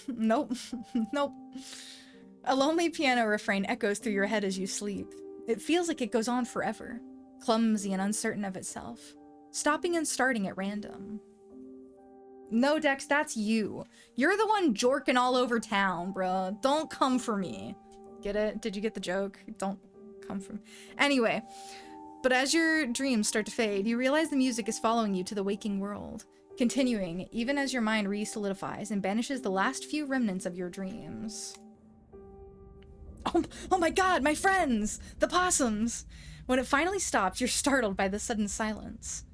Nope. Nope. A lonely piano refrain echoes through your head as you sleep. It feels like it goes on forever, clumsy and uncertain of itself, stopping and starting at random. No, Dex, that's you. You're the one jorking all over town, bruh. Don't come for me. Get it? Did you get the joke? Don't come for me. Anyway, but as your dreams start to fade, you realize the music is following you to the waking world, continuing even as your mind re-solidifies and banishes the last few remnants of your dreams. Oh my god, my friends! The possums! When it finally stops, you're startled by the sudden silence.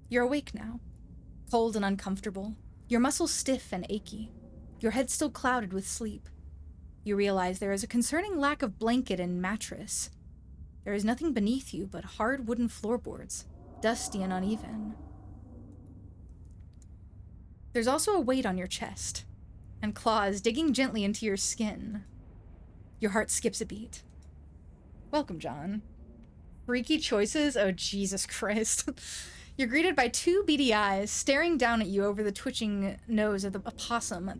You're awake now, cold and uncomfortable, your muscles stiff and achy, your head still clouded with sleep. You realize there is a concerning lack of blanket and mattress. There is nothing beneath you but hard wooden floorboards, dusty and uneven. There's also a weight on your chest, and claws digging gently into your skin. Your heart skips a beat. Welcome, John. Freaky choices? Oh, Jesus Christ. You're greeted by two beady eyes staring down at you over the twitching nose of the opossum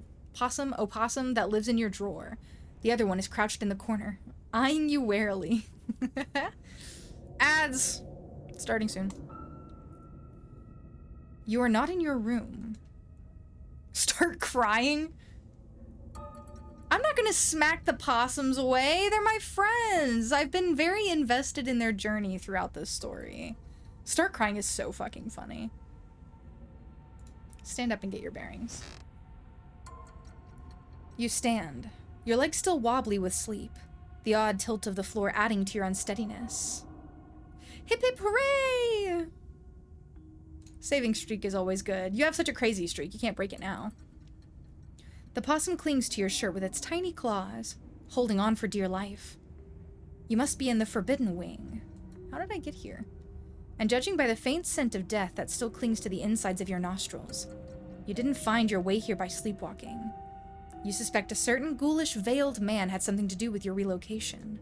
that lives in your drawer. The other one is crouched in the corner, eyeing you warily. Ads! Starting soon. You are not in your room. Start crying? I'm not gonna smack the possums away. They're my friends. I've been very invested in their journey throughout this story. Start crying is so fucking funny. Stand up and get your bearings. You stand, your legs still wobbly with sleep, the odd tilt of the floor adding to your unsteadiness. Hip hip hooray! Saving streak is always good. You have such a crazy streak, you can't break it now. The possum clings to your shirt with its tiny claws, holding on for dear life. You must be in the forbidden wing. How did I get here? And judging by the faint scent of death that still clings to the insides of your nostrils, you didn't find your way here by sleepwalking. You suspect a certain ghoulish, veiled man had something to do with your relocation.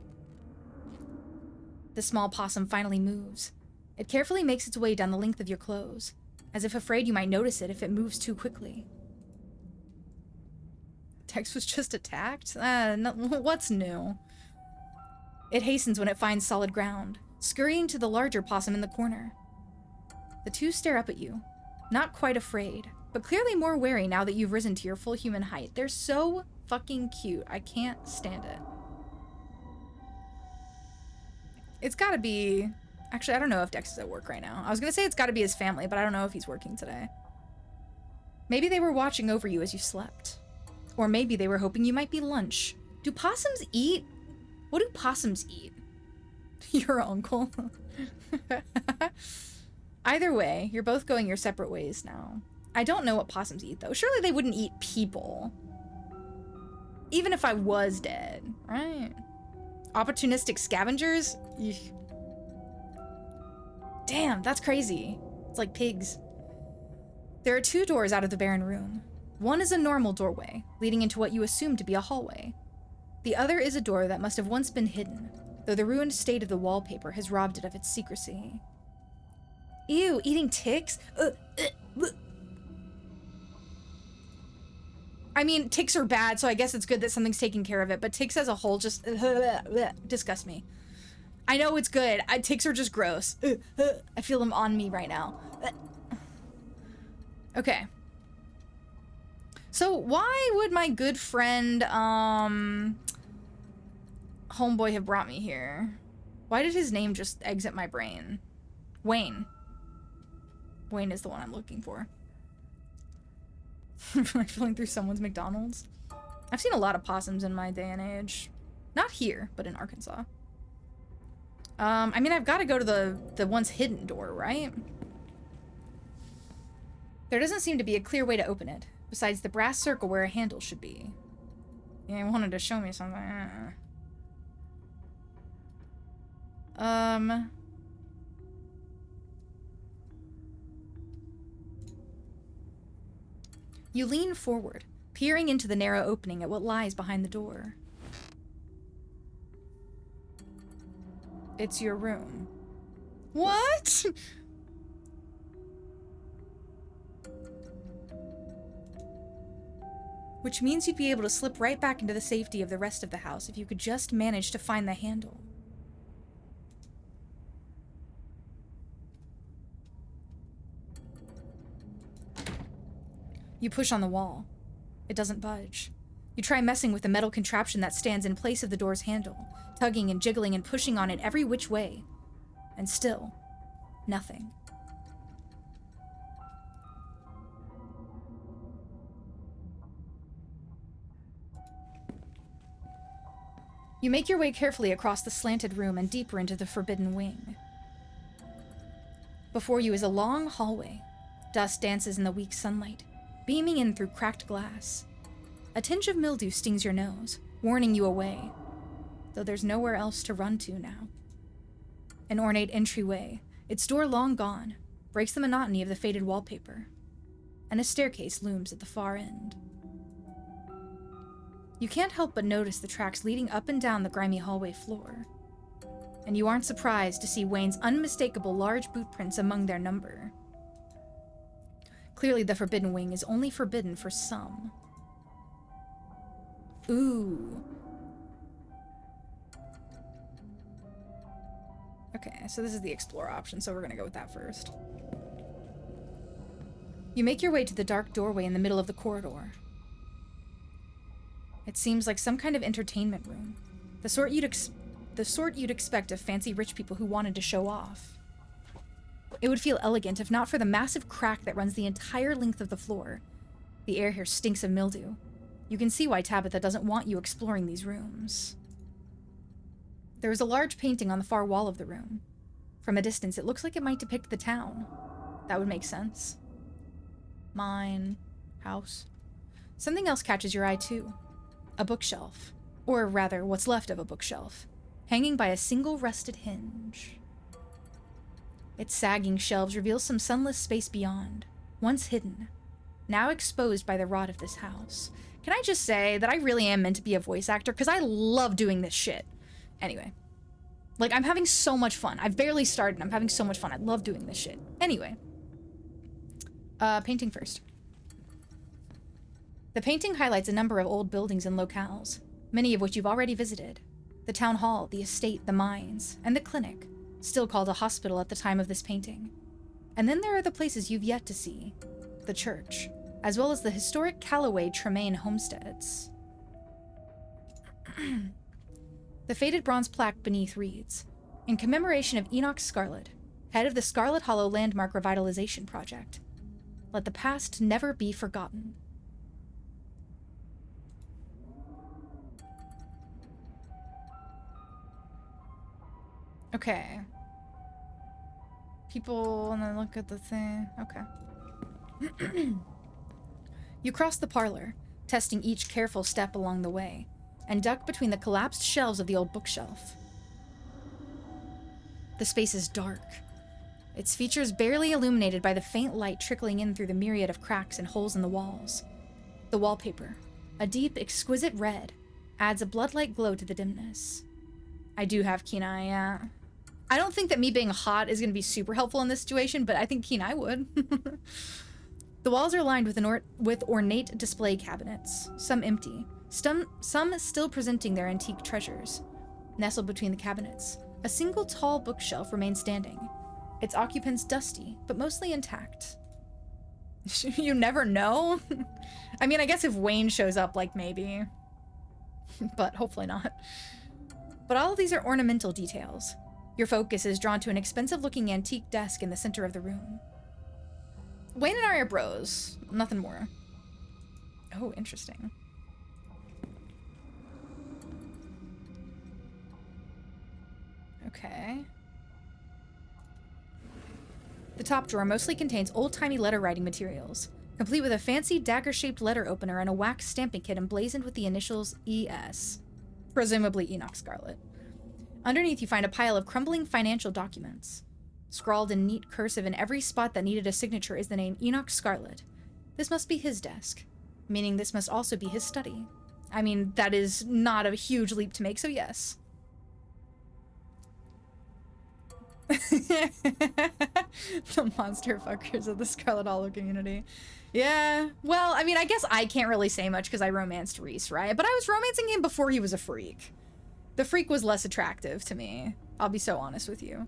The small possum finally moves. It carefully makes its way down the length of your clothes, as if afraid you might notice it if it moves too quickly. Tex was just attacked? No, what's new? It hastens when it finds solid ground, scurrying to the larger possum in the corner. The two stare up at you, not quite afraid, but clearly more wary now that you've risen to your full human height. They're so fucking cute. I can't stand it. It's gotta be... Actually, I don't know if Dex is at work right now. I was gonna say it's gotta be his family, but I don't know if he's working today. Maybe they were watching over you as you slept. Or maybe they were hoping you might be lunch. Do possums eat? What do possums eat? Your uncle. Either way, you're both going your separate ways now. I don't know what possums eat, though. Surely they wouldn't eat people. Even if I was dead, right? Opportunistic scavengers? Eesh. Damn, that's crazy. It's like pigs. There are two doors out of the barren room. One is a normal doorway, leading into what you assume to be a hallway. The other is a door that must have once been hidden, though the ruined state of the wallpaper has robbed it of its secrecy. Ew, eating ticks? I mean, ticks are bad, so I guess it's good that something's taking care of it, but ticks as a whole just disgust me. I know it's good. Ticks are just gross. I feel them on me right now. Okay. So why would my good friend, homeboy have brought me here? Why did his name just exit my brain? Wayne. Wayne is the one I'm looking for. Am I filling through someone's McDonald's? I've seen a lot of possums in my day and age. Not here, but in Arkansas. I mean, I've got to go to the once hidden door, right? There doesn't seem to be a clear way to open it, besides the brass circle where a handle should be. Yeah, he wanted to show me something. You lean forward, peering into the narrow opening at what lies behind the door. It's your room. What? which means you'd be able to slip right back into the safety of the rest of the house if you could just manage to find the handle. You push on the wall. It doesn't budge. You try messing with the metal contraption that stands in place of the door's handle, tugging and jiggling and pushing on it every which way. And still, nothing. You make your way carefully across the slanted room and deeper into the forbidden wing. Before you is a long hallway. Dust dances in the weak sunlight, beaming in through cracked glass. A tinge of mildew stings your nose, warning you away, though there's nowhere else to run to now. An ornate entryway, its door long gone, breaks the monotony of the faded wallpaper, and a staircase looms at the far end. You can't help but notice the tracks leading up and down the grimy hallway floor, and you aren't surprised to see Wayne's unmistakable large boot prints among their number. Clearly the Forbidden Wing is only forbidden for some. Ooh. Okay, so this is the explore option, so we're gonna go with that first. You make your way to the dark doorway in the middle of the corridor. It seems like some kind of entertainment room. The sort you'd expect of fancy rich people who wanted to show off. It would feel elegant if not for the massive crack that runs the entire length of the floor. The air here stinks of mildew. You can see why Tabitha doesn't want you exploring these rooms. There is a large painting on the far wall of the room. From a distance, it looks like it might depict the town. That would make sense. Mine. House. Something else catches your eye, too. A bookshelf. Or rather, what's left of a bookshelf. Hanging by a single rusted hinge. Its sagging shelves reveal some sunless space beyond. Once hidden. Now exposed by the rot of this house. Can I just say that I really am meant to be a voice actor? Because I love doing this shit. Anyway. Like, I'm having so much fun. I've barely started and I'm having so much fun. I love doing this shit. Anyway. Painting first. The painting highlights a number of old buildings and locales, many of which you've already visited. The town hall, the estate, the mines, and the clinic, still called a hospital at the time of this painting. And then there are the places you've yet to see. The church, as well as the historic Callaway Tremaine homesteads. The faded bronze plaque beneath reads, "In commemoration of Enoch Scarlet, head of the Scarlet Hollow Landmark Revitalization Project. Let the past never be forgotten." Okay. People, and then look at the thing. Okay. You cross the parlor, testing each careful step along the way, and duck between the collapsed shelves of the old bookshelf. The space is dark, its features barely illuminated by the faint light trickling in through the myriad of cracks and holes in the walls. The wallpaper, a deep, exquisite red, adds a blood-like glow to the dimness. I do have keen eye, yeah. I don't think that me being hot is going to be super helpful in this situation, but I think keen eye would. The walls are lined with ornate display cabinets, some empty, some still presenting their antique treasures. Nestled between the cabinets, a single tall bookshelf remains standing, its occupants dusty, but mostly intact. You never know? I mean, I guess if Wayne shows up, like, maybe. But hopefully not. But all of these are ornamental details. Your focus is drawn to an expensive-looking antique desk in the center of the room. Wayne and I are bros. Nothing more. Oh, interesting. Okay. The top drawer mostly contains old-timey letter-writing materials, complete with a fancy dagger-shaped letter opener and a wax stamping kit emblazoned with the initials ES. Presumably Enoch Scarlet. Underneath, you find a pile of crumbling financial documents. Scrawled in neat cursive in every spot that needed a signature is the name Enoch Scarlet. This must be his desk, meaning this must also be his study. I mean, that is not a huge leap to make, so yes. The monster fuckers of the Scarlet Hollow community. Yeah, well, I mean, I guess I can't really say much because I romanced Reese, right? But I was romancing him before he was a freak. The freak was less attractive to me. I'll be so honest with you.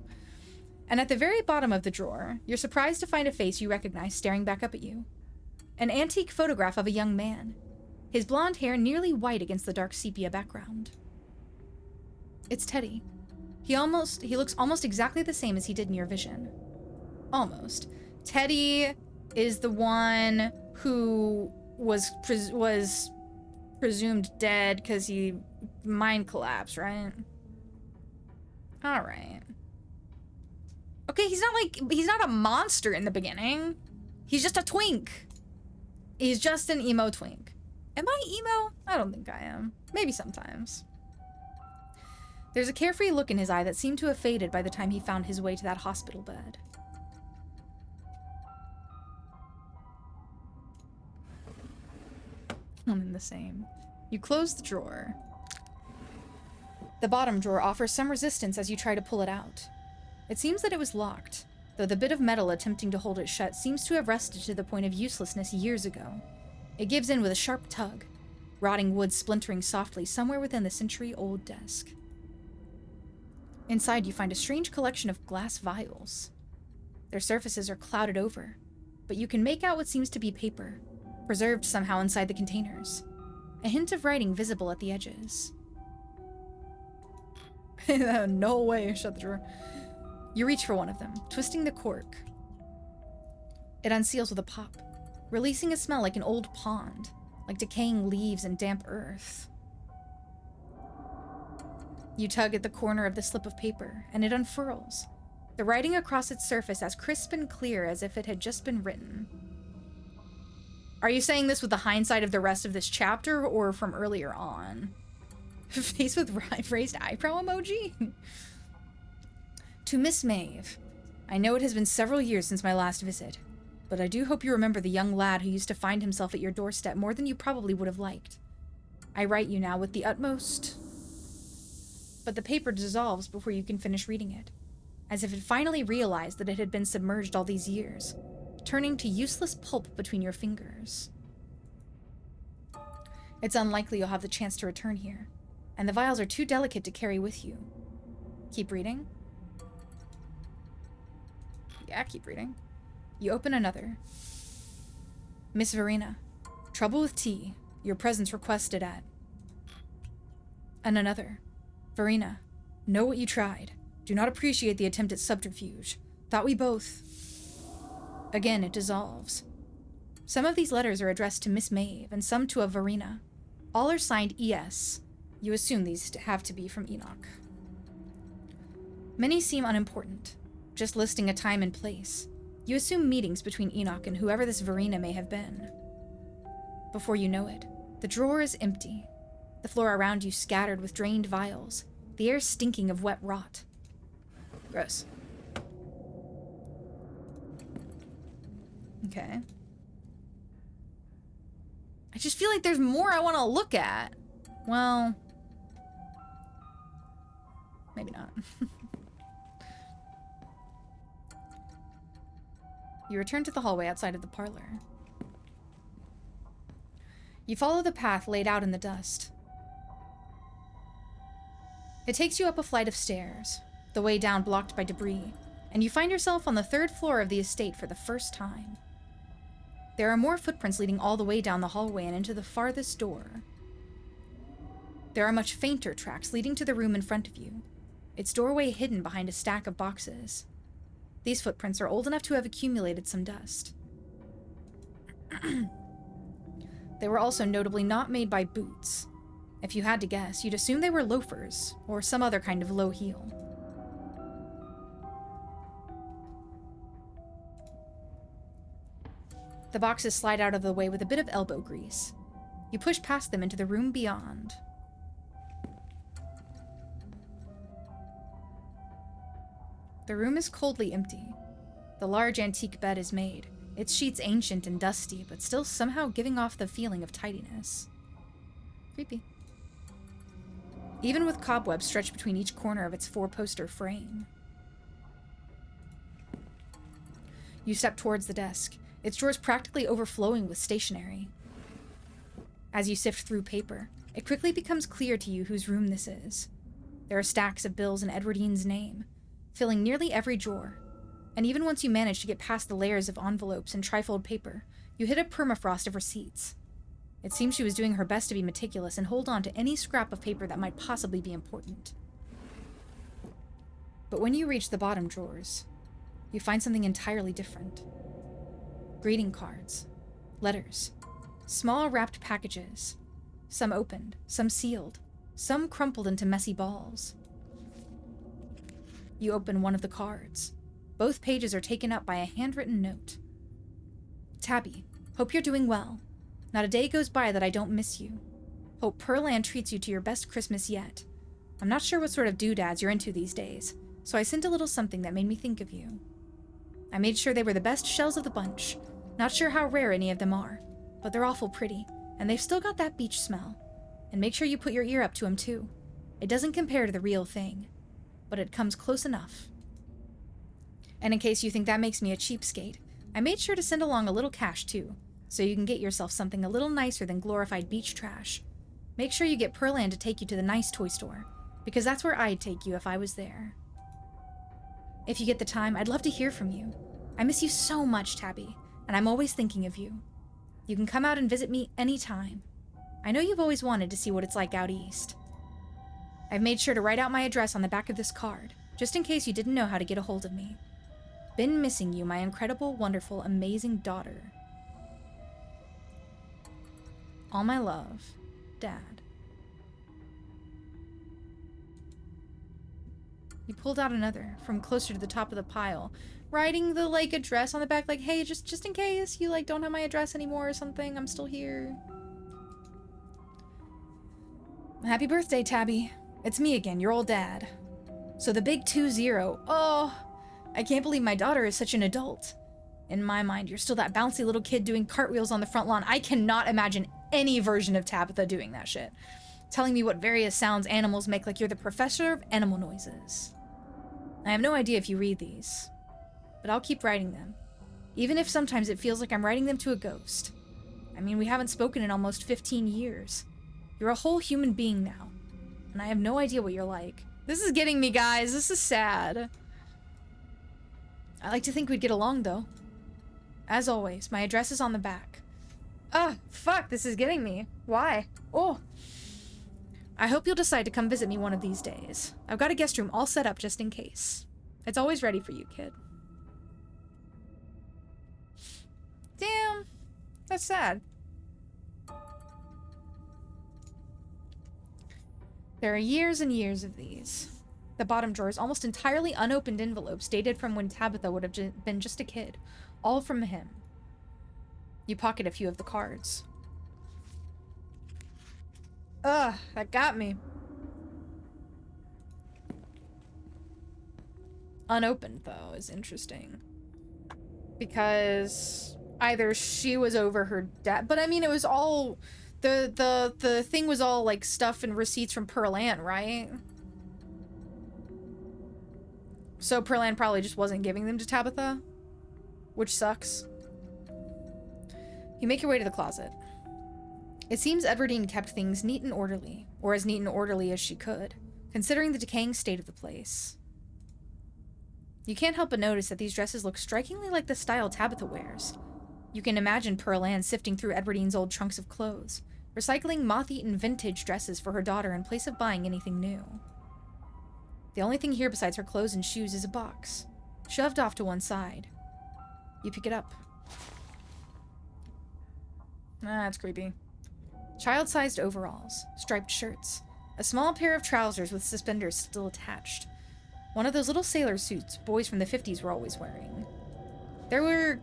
And at the very bottom of the drawer, you're surprised to find a face you recognize staring back up at you. An antique photograph of a young man. His blonde hair nearly white against the dark sepia background. It's Teddy. He looks almost exactly the same as he did in your vision. Almost. Teddy is the one who was presumed dead because he mind collapsed, right? All right. Okay, he's not a monster in the beginning. He's just a twink. He's just an emo twink. Am I emo? I don't think I am. Maybe sometimes. There's a carefree look in his eye that seemed to have faded by the time he found his way to that hospital bed. One and the same. You close the drawer. The bottom drawer offers some resistance as you try to pull it out. It seems that it was locked, though the bit of metal attempting to hold it shut seems to have rusted to the point of uselessness years ago. It gives in with a sharp tug, rotting wood splintering softly somewhere within the century-old desk. Inside, you find a strange collection of glass vials. Their surfaces are clouded over, but you can make out what seems to be paper, preserved somehow inside the containers. A hint of writing visible at the edges. No way, shut the drawer. You reach for one of them, twisting the cork. It unseals with a pop, releasing a smell like an old pond, like decaying leaves and damp earth. You tug at the corner of the slip of paper, and it unfurls, the writing across its surface as crisp and clear as if it had just been written. Are you saying this with the hindsight of the rest of this chapter, or from earlier on? Face with raised eyebrow emoji? To Miss Maeve, I know it has been several years since my last visit, but I do hope you remember the young lad who used to find himself at your doorstep more than you probably would have liked. I write you now with the utmost... But the paper dissolves before you can finish reading it, as if it finally realized that it had been submerged all these years, turning to useless pulp between your fingers. It's unlikely you'll have the chance to return here, and the vials are too delicate to carry with you. Keep reading? Yeah, keep reading. You open another. Miss Verena, trouble with tea. Your presence requested at... And another. Verena, know what you tried. Do not appreciate the attempt at subterfuge. Thought we both... Again, it dissolves. Some of these letters are addressed to Miss Maeve, and some to a Verena. All are signed E.S. You assume these have to be from Enoch. Many seem unimportant, just listing a time and place. You assume meetings between Enoch and whoever this Verena may have been. Before you know it, the drawer is empty. The floor around you scattered with drained vials, the air stinking of wet rot. Gross. Okay. I just feel like there's more I want to look at. Well, maybe not. You return to the hallway outside of the parlor. You follow the path laid out in the dust. It takes you up a flight of stairs, the way down blocked by debris, and you find yourself on the third floor of the estate for the first time. There are more footprints leading all the way down the hallway and into the farthest door. There are much fainter tracks leading to the room in front of you, its doorway hidden behind a stack of boxes. These footprints are old enough to have accumulated some dust. They were also notably not made by boots. If you had to guess, you'd assume they were loafers, or some other kind of low heel. The boxes slide out of the way with a bit of elbow grease. You push past them into the room beyond. The room is coldly empty. The large antique bed is made, its sheets ancient and dusty, but still somehow giving off the feeling of tidiness. Creepy. Even with cobwebs stretched between each corner of its four-poster frame. You step towards the desk, its drawers practically overflowing with stationery. As you sift through paper, it quickly becomes clear to you whose room this is. There are stacks of bills in Edwardine's name, filling nearly every drawer. And even once you manage to get past the layers of envelopes and trifold paper, you hit a permafrost of receipts. It seems she was doing her best to be meticulous and hold on to any scrap of paper that might possibly be important. But when you reach the bottom drawers, you find something entirely different. Greeting cards, letters, small wrapped packages, some opened, some sealed, some crumpled into messy balls. You open one of the cards. Both pages are taken up by a handwritten note. Tabby, hope you're doing well. Not a day goes by that I don't miss you. Hope Pearland treats you to your best Christmas yet. I'm not sure what sort of doodads you're into these days, so I sent a little something that made me think of you. I made sure they were the best shells of the bunch. Not sure how rare any of them are, but they're awful pretty, and they've still got that beach smell. And make sure you put your ear up to them too. It doesn't compare to the real thing, but it comes close enough. And in case you think that makes me a cheapskate, I made sure to send along a little cash too, so you can get yourself something a little nicer than glorified beach trash. Make sure you get Pearland to take you to the nice toy store, because that's where I'd take you if I was there. If you get the time, I'd love to hear from you. I miss you so much, Tabby, and I'm always thinking of you. You can come out and visit me anytime. I know you've always wanted to see what it's like out east. I've made sure to write out my address on the back of this card, just in case you didn't know how to get a hold of me. Been missing you, my incredible, wonderful, amazing daughter. All my love, Dad. He pulled out another from closer to the top of the pile, writing the, address on the back, hey, just in case you, don't have my address anymore or something, I'm still here. Happy birthday, Tabby. It's me again, your old dad. So the big 2-0. Oh, I can't believe my daughter is such an adult. In my mind, you're still that bouncy little kid doing cartwheels on the front lawn. I cannot imagine any version of Tabitha doing that shit. Telling me what various sounds animals make like you're the professor of animal noises. I have no idea if you read these, but I'll keep writing them. Even if sometimes it feels like I'm writing them to a ghost. I mean, we haven't spoken in almost 15 years. You're a whole human being now, and I have no idea what you're like. This is getting me, guys. This is sad. I like to think we'd get along, though. As always, my address is on the back. Ah, fuck, this is getting me. Why? Oh. I hope you'll decide to come visit me one of these days. I've got a guest room all set up just in case. It's always ready for you, kid. Damn. That's sad. There are years and years of these. The bottom drawer is almost entirely unopened envelopes dated from when Tabitha would have been just a kid. All from him. You pocket a few of the cards. Ugh, that got me. Unopened, though, is interesting. Because either she was over her dad, but I mean, it was all... The thing was all, stuff and receipts from Pearland, right? So Pearland probably just wasn't giving them to Tabitha? Which sucks. You make your way to the closet. It seems Edwardine kept things neat and orderly, or as neat and orderly as she could, considering the decaying state of the place. You can't help but notice that these dresses look strikingly like the style Tabitha wears. You can imagine Pearland sifting through Edwardine's old trunks of clothes, recycling moth-eaten vintage dresses for her daughter in place of buying anything new. The only thing here besides her clothes and shoes is a box, shoved off to one side. You pick it up. Ah, that's creepy. Child-sized overalls, striped shirts, a small pair of trousers with suspenders still attached. One of those little sailor suits boys from the 50s were always wearing. There were...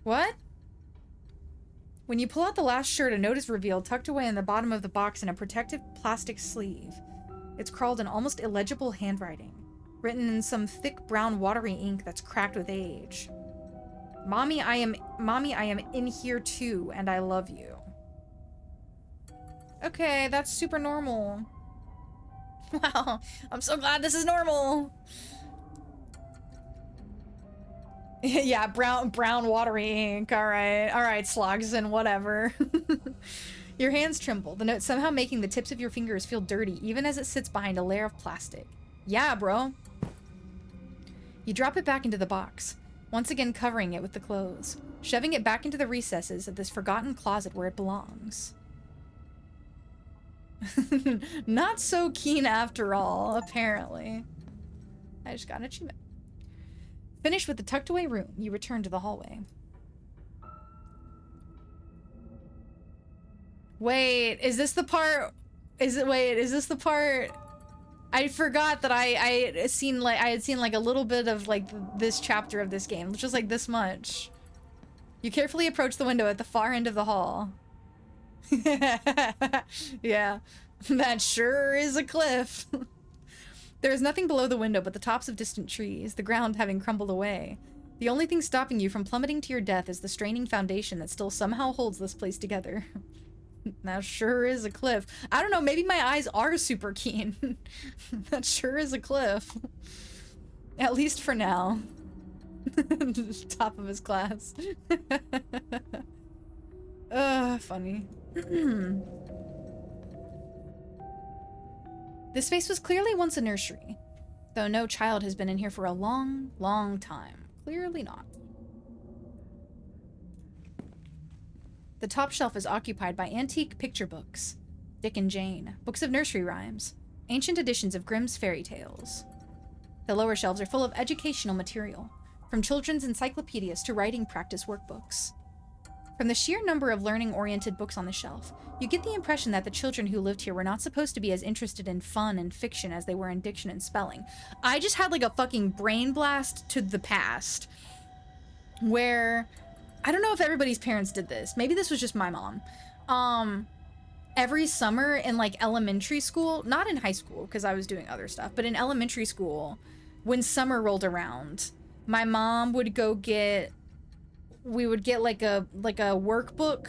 What? When you pull out the last shirt, a note is revealed tucked away in the bottom of the box in a protective plastic sleeve. It's scrawled in almost illegible handwriting, written in some thick brown watery ink that's cracked with age. Mommy, I am in here too, and I love you. Okay, that's super normal. Wow, I'm so glad this is normal. Yeah, brown watery ink. All right, slogs and whatever. Your hands tremble, the note somehow making the tips of your fingers feel dirty, even as it sits behind a layer of plastic. Yeah, bro. You drop it back into the box, once again covering it with the clothes, shoving it back into the recesses of this forgotten closet where it belongs. Not so keen after all, apparently. I just got an achievement. Finished with the tucked away room, you return to the hallway. Wait, is this the part? Is this the part? I forgot that I had seen like a little bit of like this chapter of this game, just like this much. You carefully approach the window at the far end of the hall. Yeah, that sure is a cliff. There is nothing below the window but the tops of distant trees, the ground having crumbled away. The only thing stopping you from plummeting to your death is the straining foundation that still somehow holds this place together. That sure is a cliff. I don't know, maybe my eyes are super keen. That sure is a cliff. At least for now. Top of his class. Funny. This space was clearly once a nursery, though no child has been in here for a long, long time. Clearly not. The top shelf is occupied by antique picture books, Dick and Jane, books of nursery rhymes, ancient editions of Grimm's fairy tales. The lower shelves are full of educational material, from children's encyclopedias to writing practice workbooks. From the sheer number of learning-oriented books on the shelf, you get the impression that the children who lived here were not supposed to be as interested in fun and fiction as they were in diction and spelling. I just had like a fucking brain blast to the past, where I don't know if everybody's parents did this. Maybe this was just my mom. Every summer in like elementary school, not in high school because I was doing other stuff, but in elementary school, when summer rolled around, my mom would go get, we would get like a workbook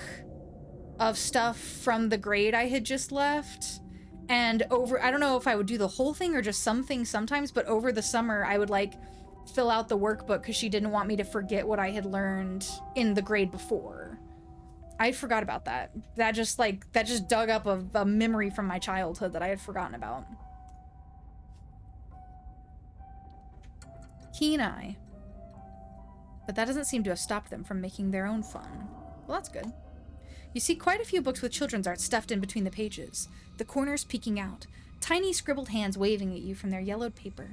of stuff from the grade I had just left. And over, I don't know if I would do the whole thing or just some things sometimes, but over the summer I would like fill out the workbook because she didn't want me to forget what I had learned in the grade before. I forgot about that. That just dug up a memory from my childhood that I had forgotten about. Keen eye. But that doesn't seem to have stopped them from making their own fun. Well, that's good. You see quite a few books with children's art stuffed in between the pages, the corners peeking out, tiny scribbled hands waving at you from their yellowed paper.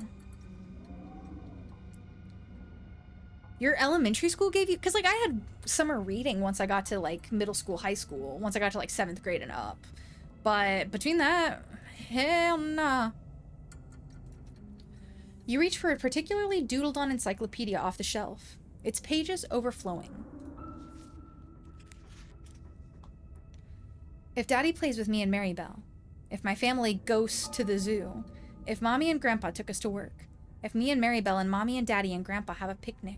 Your elementary school gave you, because like I had summer reading once I got to like middle school, high school, once I got to like 7th grade and up. But between that, hell nah. You reach for a particularly doodled on encyclopedia off the shelf, its pages overflowing. If Daddy plays with me and Mary Belle, if my family goes to the zoo, if Mommy and Grandpa took us to work, if me and Mary Belle and Mommy and Daddy and Grandpa have a picnic.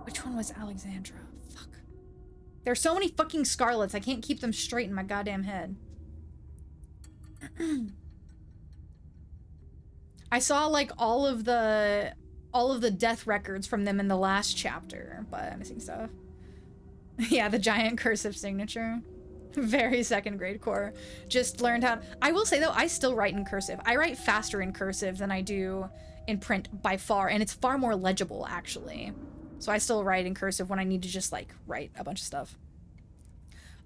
Which one was Alexandra? Fuck. There's so many fucking Scarlets, I can't keep them straight in my goddamn head. I saw like all of the death records from them in the last chapter, but I'm missing stuff. Yeah, the giant cursive signature. Very 2nd grade core. Just learned how. I will say though, I still write in cursive. I write faster in cursive than I do in print by far, and it's far more legible actually. So I still write in cursive when I need to just like write a bunch of stuff.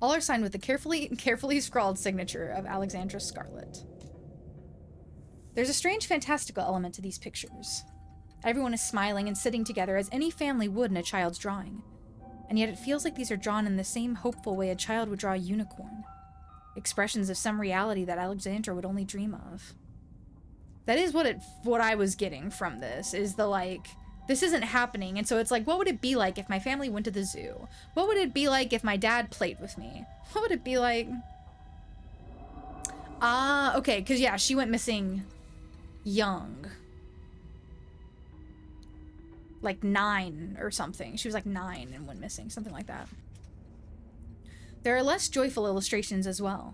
All are signed with the carefully scrawled signature of Alexandra Scarlet. There's a strange fantastical element to these pictures. Everyone is smiling and sitting together as any family would in a child's drawing. And yet it feels like these are drawn in the same hopeful way a child would draw a unicorn. Expressions of some reality that Alexandra would only dream of. That is what I was getting from this, is the like, this isn't happening, and so it's like, what would it be like if my family went to the zoo? What would it be like if my dad played with me? What would it be like? Ah, okay, because yeah, she went missing young. Like 9 or something. She was like 9 and went missing, something like that. There are less joyful illustrations as well.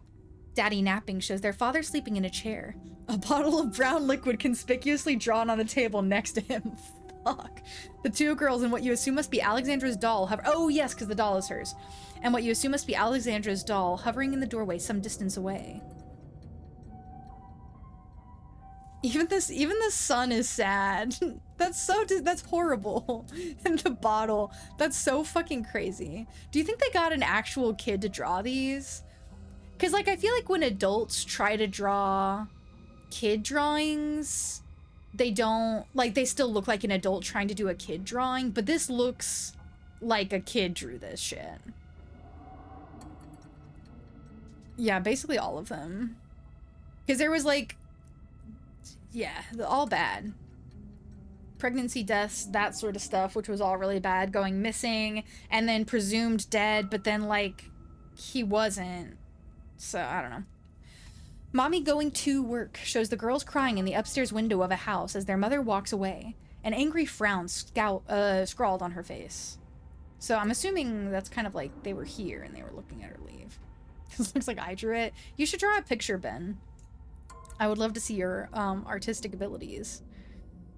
Daddy napping shows their father sleeping in a chair. A bottle of brown liquid conspicuously drawn on the table next to him. Fuck. The 2 girls in what you assume must be Alexandra's doll hover— oh yes, because the doll is hers. And what you assume must be Alexandra's doll hovering in the doorway some distance away. Even the sun is sad. That's horrible. And the bottle. That's so fucking crazy. Do you think they got an actual kid to draw these? Because, like, I feel like when adults try to draw kid drawings, they don't, like, they still look like an adult trying to do a kid drawing, but this looks like a kid drew this shit. Yeah, basically all of them. Because there was, like, yeah, all bad. Pregnancy deaths, that sort of stuff, which was all really bad. Going missing, and then presumed dead, but then, like, he wasn't. So, I don't know. Mommy going to work shows the girls crying in the upstairs window of a house as their mother walks away. An angry frown scrawled on her face. So I'm assuming that's kind of like they were here and they were looking at her leave. This looks like I drew it. You should draw a picture, Ben. I would love to see your artistic abilities.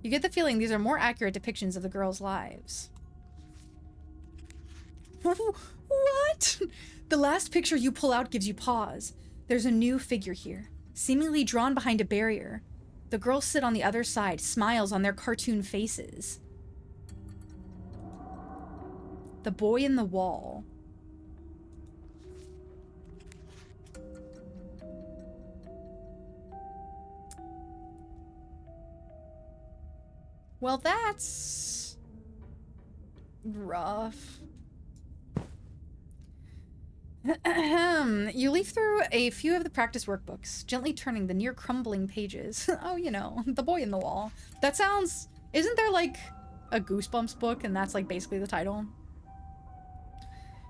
You get the feeling these are more accurate depictions of the girls' lives. What? The last picture you pull out gives you pause. There's a new figure here, seemingly drawn behind a barrier. The girls sit on the other side, smiles on their cartoon faces. The boy in the wall. Well, that's rough. You leaf through a few of the practice workbooks, gently turning the near crumbling pages. Oh, you know, the boy in the wall. That sounds... Isn't there, like, a Goosebumps book, and that's, like, basically the title?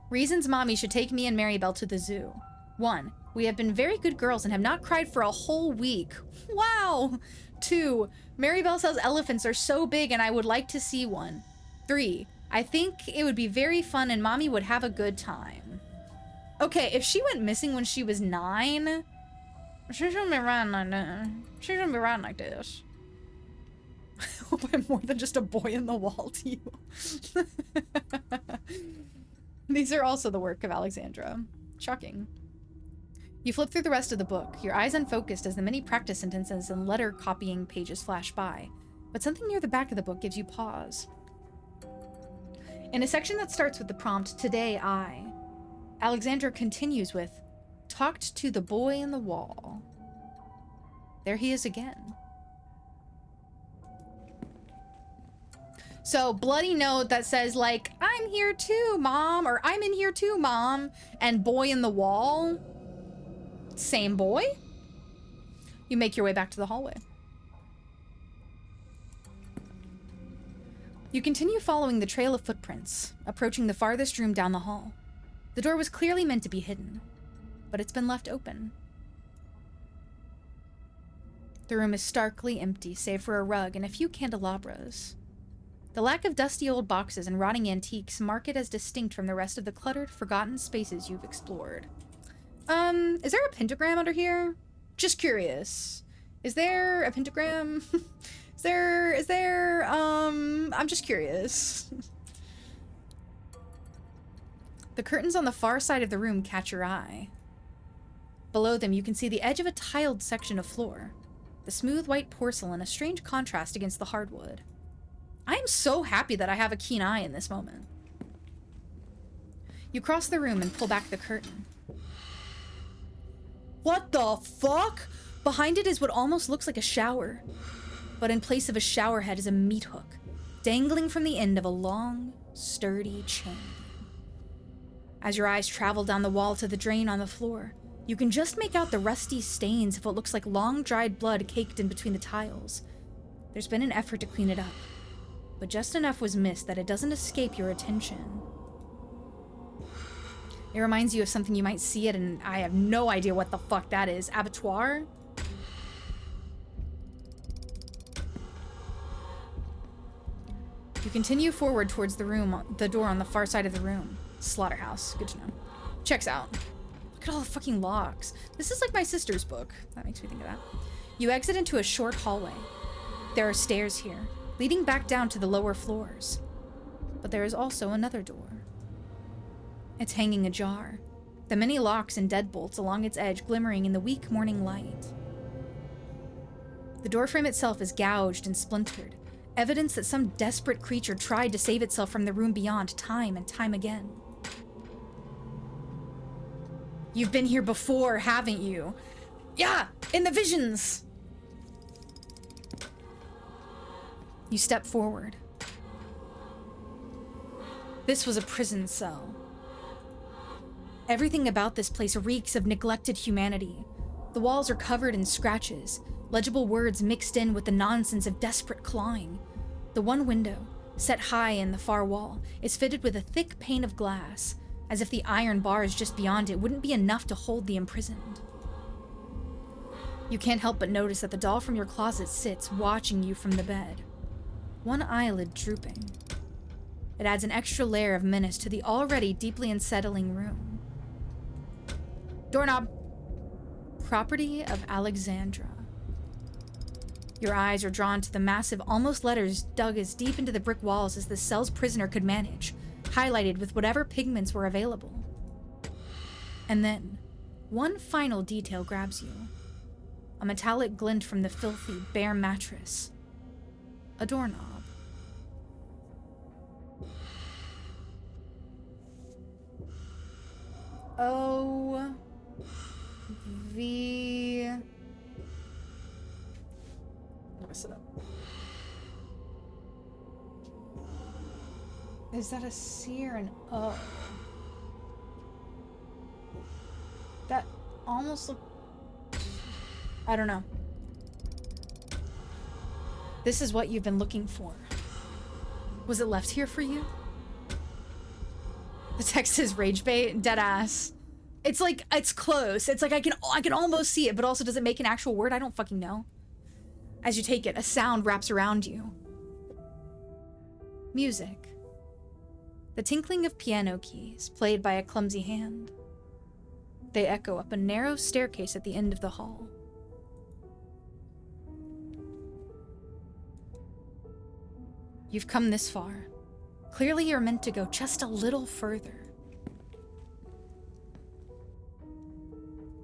Reasons Mommy should take me and Maribel to the zoo. 1. We have been very good girls and have not cried for a whole week. Wow! 2. Maribel says elephants are so big and I would like to see one. 3. I think it would be very fun and Mommy would have a good time. Okay, if she went missing when she was 9, she shouldn't be running like that. She shouldn't be running like this. I hope I'm more than just a boy in the wall to you. These are also the work of Alexandra. Shocking. You flip through the rest of the book, your eyes unfocused as the many practice sentences and letter copying pages flash by. But something near the back of the book gives you pause. In a section that starts with the prompt, "Today I," Alexandra continues with, "Talked to the boy in the wall." There he is again. So, bloody note that says, like, "I'm here too, Mom," or "I'm in here too, Mom," and "boy in the wall." Same boy? You make your way back to the hallway. You continue following the trail of footprints, approaching the farthest room down the hall. The door was clearly meant to be hidden, but it's been left open. The room is starkly empty, save for a rug and a few candelabras. The lack of dusty old boxes and rotting antiques mark it as distinct from the rest of the cluttered, forgotten spaces you've explored. Is there a pentagram under here? Just curious. Is there a pentagram? I'm just curious. The curtains on the far side of the room catch your eye. Below them, you can see the edge of a tiled section of floor. The smooth white porcelain, a strange contrast against the hardwood. I am so happy that I have a keen eye in this moment. You cross the room and pull back the curtain. What the fuck? Behind it is what almost looks like a shower. But in place of a shower head is a meat hook, dangling from the end of a long, sturdy chain. As your eyes travel down the wall to the drain on the floor, you can just make out the rusty stains of what looks like long dried blood caked in between the tiles. There's been an effort to clean it up, but just enough was missed that it doesn't escape your attention. It reminds you of something you might see it, and I have no idea what the fuck that is. Abattoir? You continue forward towards the door on the far side of the room. Slaughterhouse. Good to know. Checks out. Look at all the fucking locks. This is like my sister's book. That makes me think of that. You exit into a short hallway. There are stairs here, leading back down to the lower floors. But there is also another door. It's hanging ajar, the many locks and deadbolts along its edge glimmering in the weak morning light. The doorframe itself is gouged and splintered, evidence that some desperate creature tried to save itself from the room beyond time and time again. You've been here before, haven't you? Yeah, in the visions! You step forward. This was a prison cell. Everything about this place reeks of neglected humanity. The walls are covered in scratches, legible words mixed in with the nonsense of desperate clawing. The one window, set high in the far wall, is fitted with a thick pane of glass, as if the iron bars just beyond it wouldn't be enough to hold the imprisoned. You can't help but notice that the doll from your closet sits, watching you from the bed, one eyelid drooping. It adds an extra layer of menace to the already deeply unsettling room. Doorknob. Property of Alexandra. Your eyes are drawn to the massive, almost letters dug as deep into the brick walls as the cell's prisoner could manage, highlighted with whatever pigments were available. And then, one final detail grabs you. A metallic glint from the filthy, bare mattress. A doorknob. Oh. Mess it up. Is that a C or an O? That almost look. I don't know. This is what you've been looking for. Was it left here for you? The text is rage bait, dead ass. It's like, it's close. It's like I can almost see it, but also does it make an actual word? I don't fucking know. As you take it, a sound wraps around you. Music. The tinkling of piano keys, played by a clumsy hand. They echo up a narrow staircase at the end of the hall. You've come this far. Clearly you're meant to go just a little further.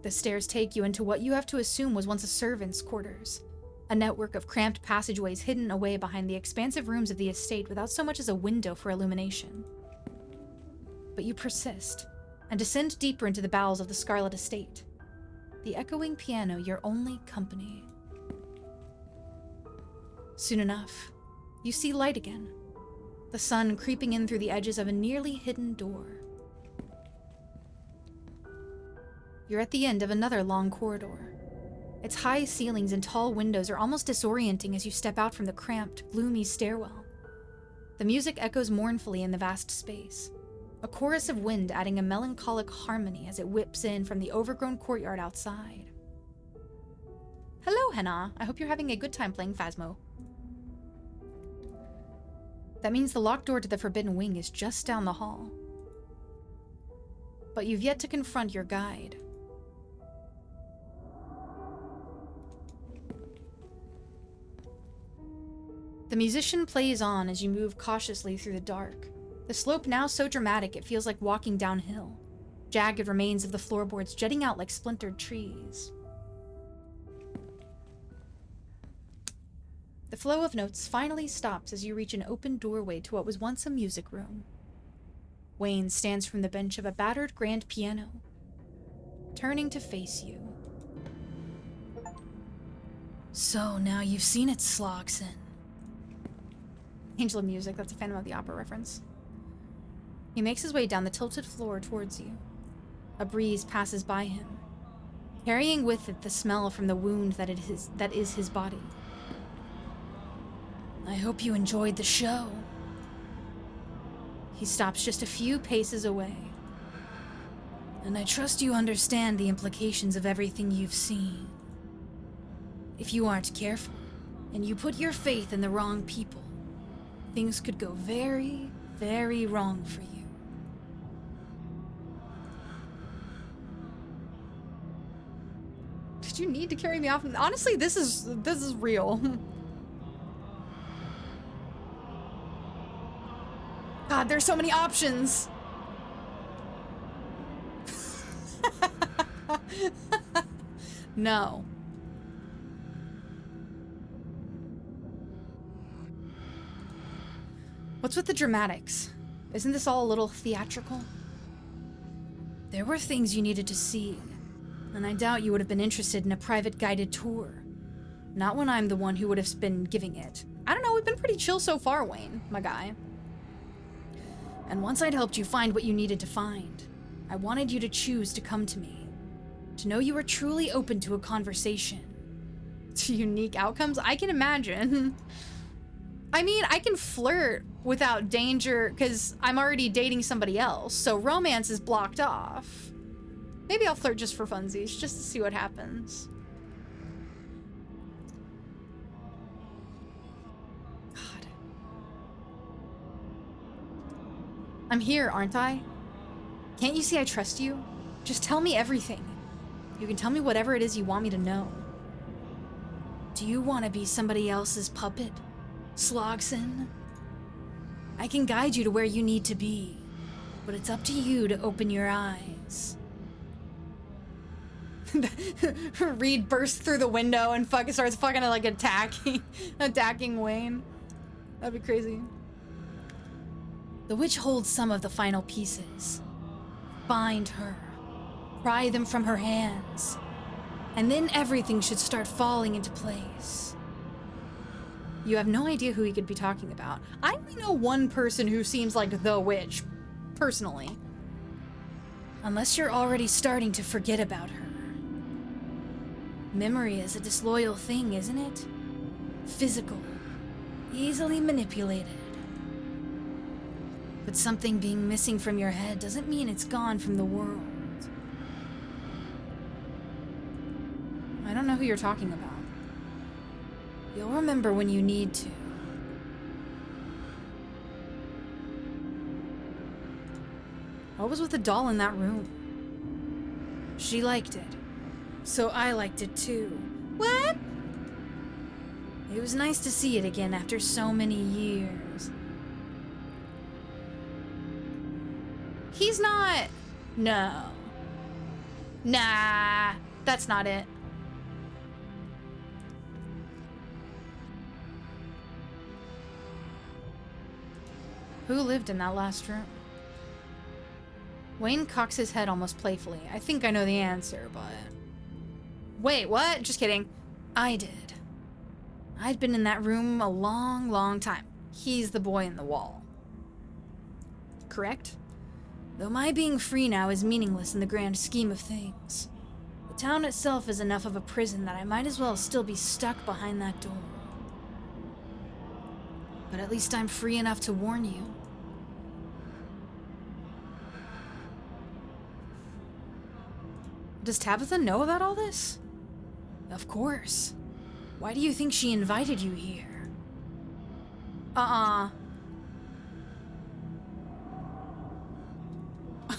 The stairs take you into what you have to assume was once a servant's quarters. A network of cramped passageways hidden away behind the expansive rooms of the estate without so much as a window for illumination. But you persist, and descend deeper into the bowels of the Scarlet estate. The echoing piano your only company. Soon enough, you see light again. The sun creeping in through the edges of a nearly hidden door. You're at the end of another long corridor. Its high ceilings and tall windows are almost disorienting as you step out from the cramped, gloomy stairwell. The music echoes mournfully in the vast space, a chorus of wind adding a melancholic harmony as it whips in from the overgrown courtyard outside. Hello, Henna. I hope you're having a good time playing Phasmo. That means the locked door to the Forbidden Wing is just down the hall. But you've yet to confront your guide. The musician plays on as you move cautiously through the dark, the slope now so dramatic it feels like walking downhill, jagged remains of the floorboards jutting out like splintered trees. The flow of notes finally stops as you reach an open doorway to what was once a music room. Wayne stands from the bench of a battered grand piano, turning to face you. So now you've seen it, Slogson. Angel of Music, that's a Phantom of the Opera reference. He makes his way down the tilted floor towards you. A breeze passes by him, carrying with it the smell from the wound that is his body. I hope you enjoyed the show. He stops just a few paces away. And I trust you understand the implications of everything you've seen. If you aren't careful, and you put your faith in the wrong people, things could go very, very wrong for you. Did you need to carry me off? Honestly, this is real. God, there's so many options. No. What's with the dramatics? Isn't this all a little theatrical? There were things you needed to see, and I doubt you would have been interested in a private guided tour. Not when I'm the one who would have been giving it. I don't know, we've been pretty chill so far, Wayne, my guy. And once I'd helped you find what you needed to find, I wanted you to choose to come to me. To know you were truly open to a conversation. To unique outcomes? I can imagine. I mean, I can flirt without danger because I'm already dating somebody else, so romance is blocked off. Maybe I'll flirt just for funsies, just to see what happens. God. I'm here, aren't I? Can't you see I trust you? Just tell me everything. You can tell me whatever it is you want me to know. Do you want to be somebody else's puppet, Slogson? I can guide you to where you need to be, but it's up to you to open your eyes. Reed bursts through the window and starts fucking like attacking Wayne. That'd be crazy. The witch holds some of the final pieces. Find her. Pry them from her hands. And then everything should start falling into place. You have no idea who he could be talking about. I only know one person who seems like the witch, personally. Unless you're already starting to forget about her. Memory is a disloyal thing, isn't it? Physical. Easily manipulated. But something being missing from your head doesn't mean it's gone from the world. I don't know who you're talking about. You'll remember when you need to. What was with the doll in that room? She liked it. So I liked it too. What? It was nice to see it again after so many years. He's not... No. Nah, that's not it. Who lived in that last room? Wayne cocks his head almost playfully. I think I know the answer, but... Wait, what? Just kidding. I did. I'd been in that room a long, long time. He's the boy in the wall. Correct? Though my being free now is meaningless in the grand scheme of things. The town itself is enough of a prison that I might as well still be stuck behind that door. But at least I'm free enough to warn you. Does Tabitha know about all this? Of course. Why do you think she invited you here?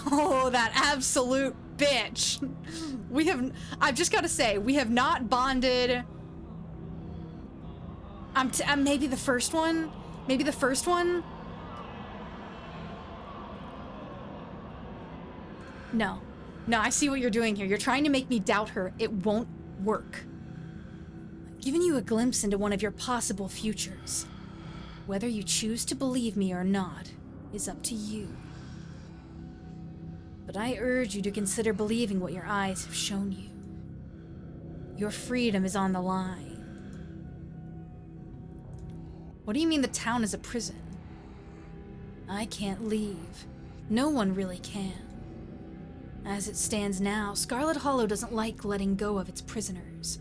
Oh, that absolute bitch. I've just got to say, we have not bonded. Maybe the first one? Maybe the first one? No. No, I see what you're doing here. You're trying to make me doubt her. It won't work. I've given you a glimpse into one of your possible futures. Whether you choose to believe me or not is up to you. But I urge you to consider believing what your eyes have shown you. Your freedom is on the line. What do you mean the town is a prison? I can't leave. No one really can. As it stands now, Scarlet Hollow doesn't like letting go of its prisoners.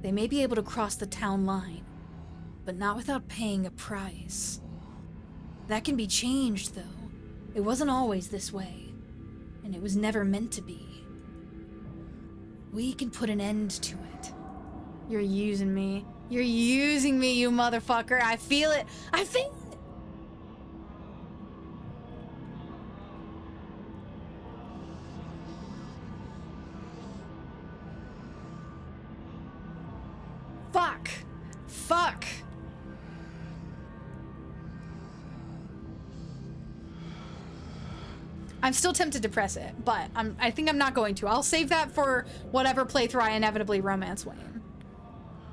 They may be able to cross the town line, but not without paying a price. That can be changed, though. It wasn't always this way. and it was never meant to be. We can put an end to it. You're using me. You're using me, you motherfucker. I feel it. I feel it. Fuck. Fuck. I'm still tempted to press it, but I think I'm not going to. I'll save that for whatever playthrough I inevitably romance Wayne.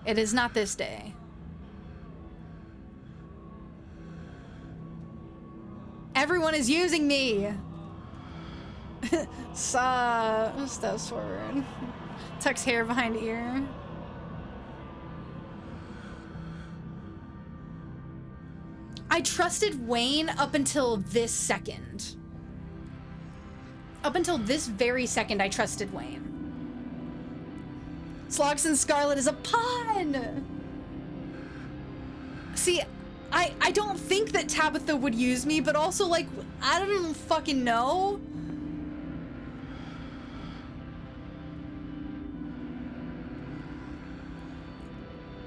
It is not this day. Everyone is using me. Steps forward. Tucks hair behind ear. I trusted Wayne up until this second. Up until this very second, I trusted Wayne. Slogs and Scarlet is a pun! See, I don't think that Tabitha would use me, but also, like, I don't fucking know.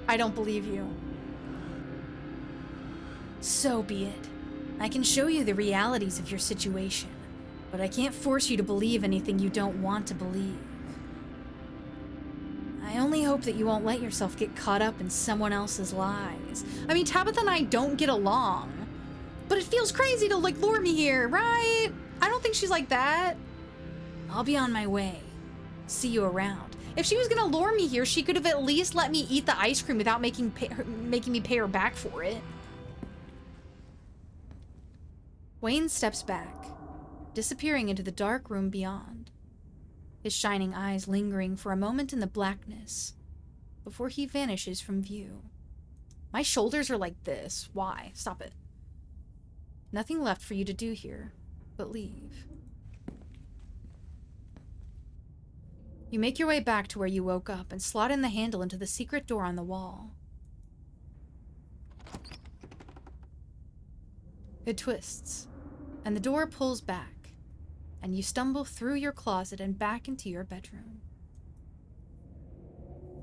I don't believe you. So be it. I can show you the realities of your situation, but I can't force you to believe anything you don't want to believe. I only hope that you won't let yourself get caught up in someone else's lies. I mean, Tabitha and I don't get along, but it feels crazy to, like, lure me here, right? I don't think she's like that. I'll be on my way. See you around. If she was gonna lure me here, she could have at least let me eat the ice cream without making me pay her back for it. Wayne steps back, disappearing into the dark room beyond, his shining eyes lingering for a moment in the blackness before he vanishes from view. My shoulders are like this. Why? Stop it. Nothing left for you to do here but leave. You make your way back to where you woke up and slot in the handle into the secret door on the wall. It twists, and the door pulls back, and you stumble through your closet and back into your bedroom.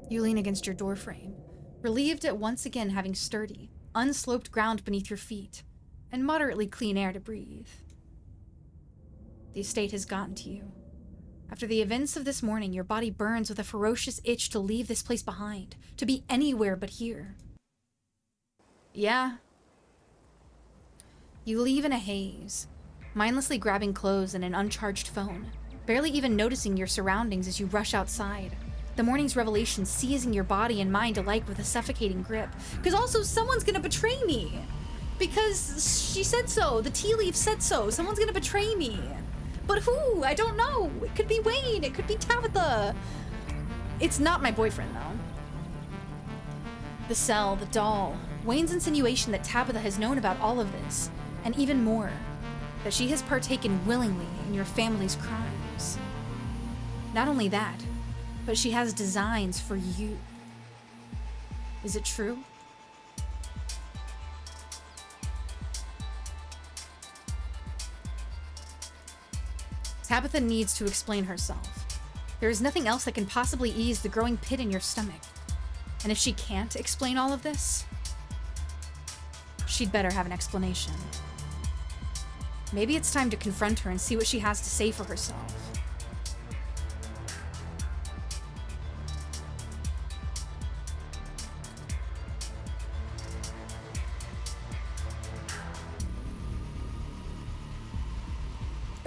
You lean against your doorframe, relieved at once again having sturdy, unsloped ground beneath your feet, and moderately clean air to breathe. The estate has gotten to you. After the events of this morning, your body burns with a ferocious itch to leave this place behind, to be anywhere but here. Yeah. You leave in a haze, mindlessly grabbing clothes and an uncharged phone, barely even noticing your surroundings as you rush outside. The morning's revelation seizing your body and mind alike with a suffocating grip. Because also, someone's gonna betray me. Because she said so. The tea leaf said so. Someone's gonna betray me. But who? I don't know. It could be Wayne. It could be Tabitha. It's not my boyfriend, though. The cell, the doll, Wayne's insinuation that Tabitha has known about all of this, and even more, that she has partaken willingly in your family's crimes. Not only that, but she has designs for you. Is it true? Tabitha needs to explain herself. There is nothing else that can possibly ease the growing pit in your stomach. And if she can't explain all of this, she'd better have an explanation. Maybe it's time to confront her and see what she has to say for herself.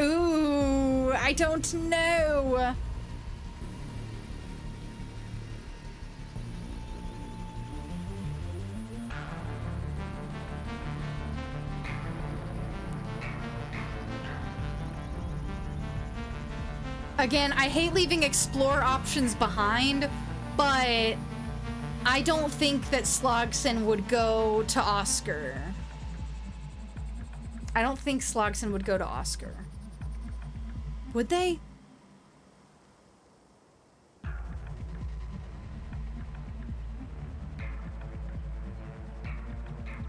Ooh, I don't know. Again, I hate leaving explore options behind, but I don't think that Slogson would go to Oscar. I don't think Slogson would go to Oscar. Would they?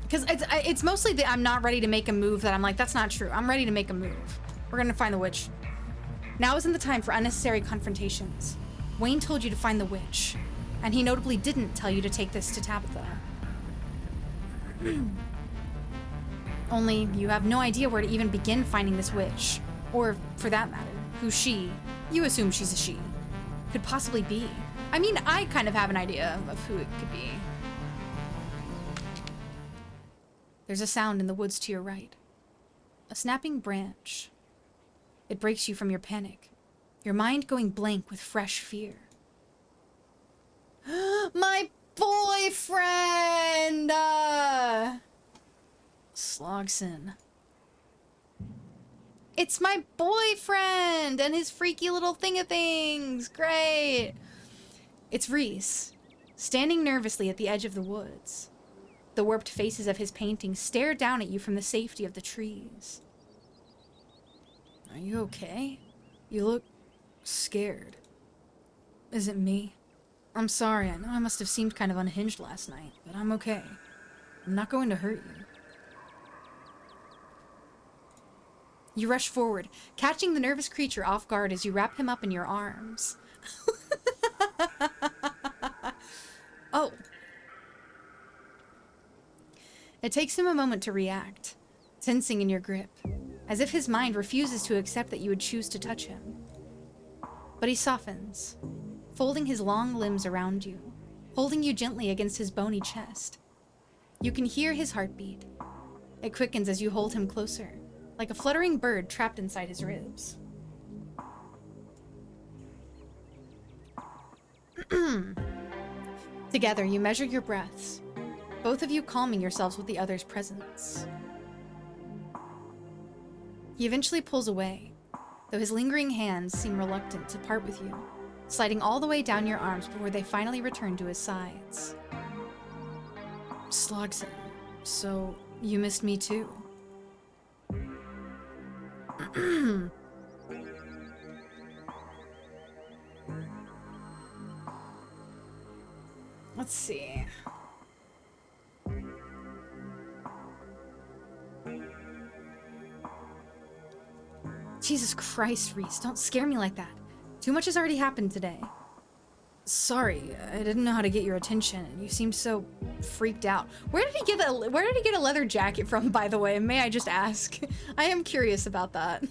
Because it's mostly that I'm not ready to make a move that I'm like, that's not true. I'm ready to make a move. We're gonna find the witch. Now isn't the time for unnecessary confrontations. Wayne told you to find the witch, and he notably didn't tell you to take this to Tabitha. Only you have no idea where to even begin finding this witch, or, for that matter, who she, you assume she's a she, could possibly be. I mean, I kind of have an idea of who it could be. There's a sound in the woods to your right. A snapping branch. It breaks you from your panic, your mind going blank with fresh fear. My boyfriend! Slogson. It's my boyfriend and his freaky little thing-a-things. Great. It's Reese, standing nervously at the edge of the woods. The warped faces of his paintings stare down at you from the safety of the trees. Are you okay? You look scared. Is it me? I'm sorry, I know I must have seemed kind of unhinged last night, but I'm okay. I'm not going to hurt you. You rush forward, catching the nervous creature off guard as you wrap him up in your arms. Oh. It takes him a moment to react, tensing in your grip, as if his mind refuses to accept that you would choose to touch him. But he softens, folding his long limbs around you, holding you gently against his bony chest. You can hear his heartbeat. It quickens as you hold him closer, like a fluttering bird trapped inside his ribs. Together, you measure your breaths, both of you calming yourselves with the other's presence. He eventually pulls away, though his lingering hands seem reluctant to part with you, sliding all the way down your arms before they finally return to his sides. Slogson, so you missed me too. Let's see. Jesus Christ, Reese, don't scare me like that. Too much has already happened today. Sorry, I didn't know how to get your attention, and you seemed so freaked out. Where did he get a leather jacket from, by the way? May I just ask? I am curious about that.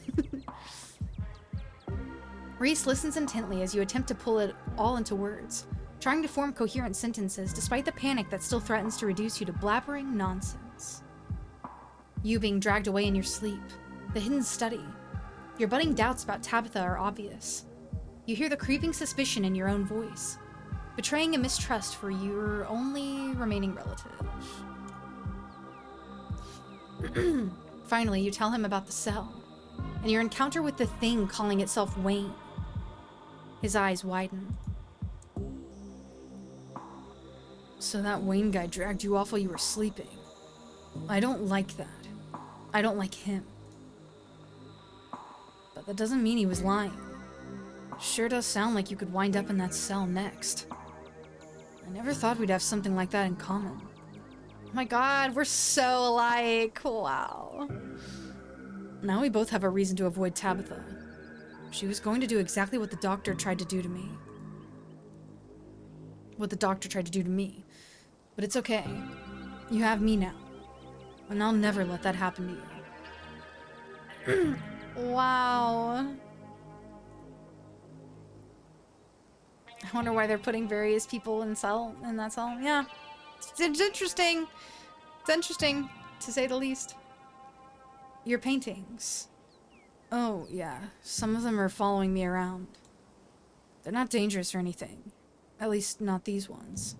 Reese listens intently as you attempt to pull it all into words, trying to form coherent sentences despite the panic that still threatens to reduce you to blabbering nonsense. You being dragged away in your sleep, the hidden study. Your budding doubts about Tabitha are obvious. You hear the creeping suspicion in your own voice, betraying a mistrust for your only remaining relative. Finally, you tell him about the cell, and your encounter with the thing calling itself Wayne. His eyes widen. So that Wayne guy dragged you off while you were sleeping. I don't like that. I don't like him. But that doesn't mean he was lying. Sure does sound like you could wind up in that cell next. I never thought we'd have something like that in common. Oh my god, we're so alike. Wow. Now we both have a reason to avoid Tabitha. She was going to do exactly what the doctor tried to do to me. What the doctor tried to do to me. But it's okay. You have me now. And I'll never let that happen to you. Wow. I wonder why they're putting various people in that cell. Yeah. It's interesting. It's interesting, to say the least. Your paintings. Oh, yeah. Some of them are following me around. They're not dangerous or anything. At least, not these ones.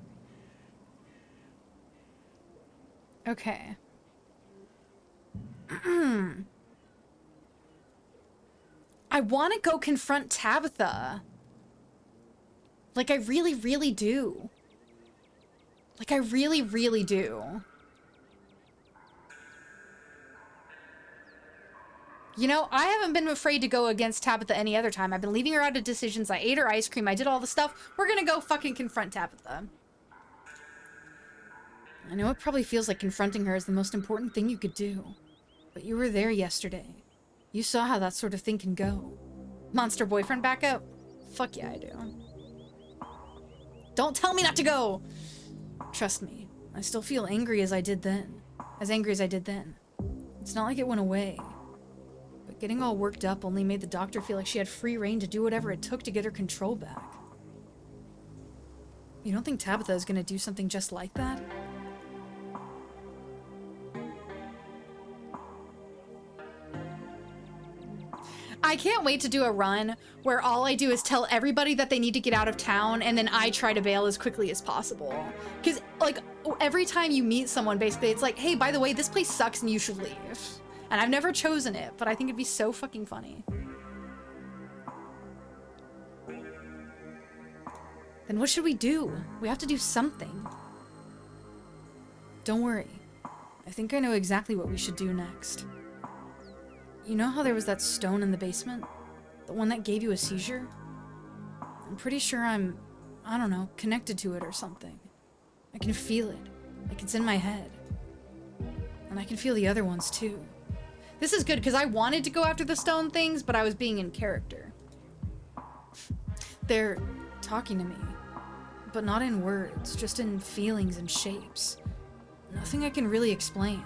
Okay. I want to go confront Tabitha. Like, I really, really do. Like, I really, really do. You know, I haven't been afraid to go against Tabitha any other time. I've been leaving her out of decisions. I ate her ice cream. I did all the stuff. We're gonna go fucking confront Tabitha. I know it probably feels like confronting her is the most important thing you could do. But you were there yesterday. You saw how that sort of thing can go. Monster boyfriend backup? Fuck yeah, I do. Don't tell me not to go! Trust me, I still feel angry as I did then. As angry as I did then. It's not like it went away. But getting all worked up only made the doctor feel like she had free reign to do whatever it took to get her control back. You don't think Tabitha is gonna do something just like that? I can't wait to do a run where all I do is tell everybody that they need to get out of town and then I try to bail as quickly as possible. Because, like, every time you meet someone, basically, it's like, hey, by the way, this place sucks and you should leave. And I've never chosen it, but I think it'd be so fucking funny. Then what should we do? We have to do something. Don't worry. I think I know exactly what we should do next. You know how there was that stone in the basement? The one that gave you a seizure? I'm pretty sure I don't know, connected to it or something. I can feel it. Like it's in my head. And I can feel the other ones too. This is good because I wanted to go after the stone things, but I was being in character. They're talking to me. But not in words, just in feelings and shapes. Nothing I can really explain.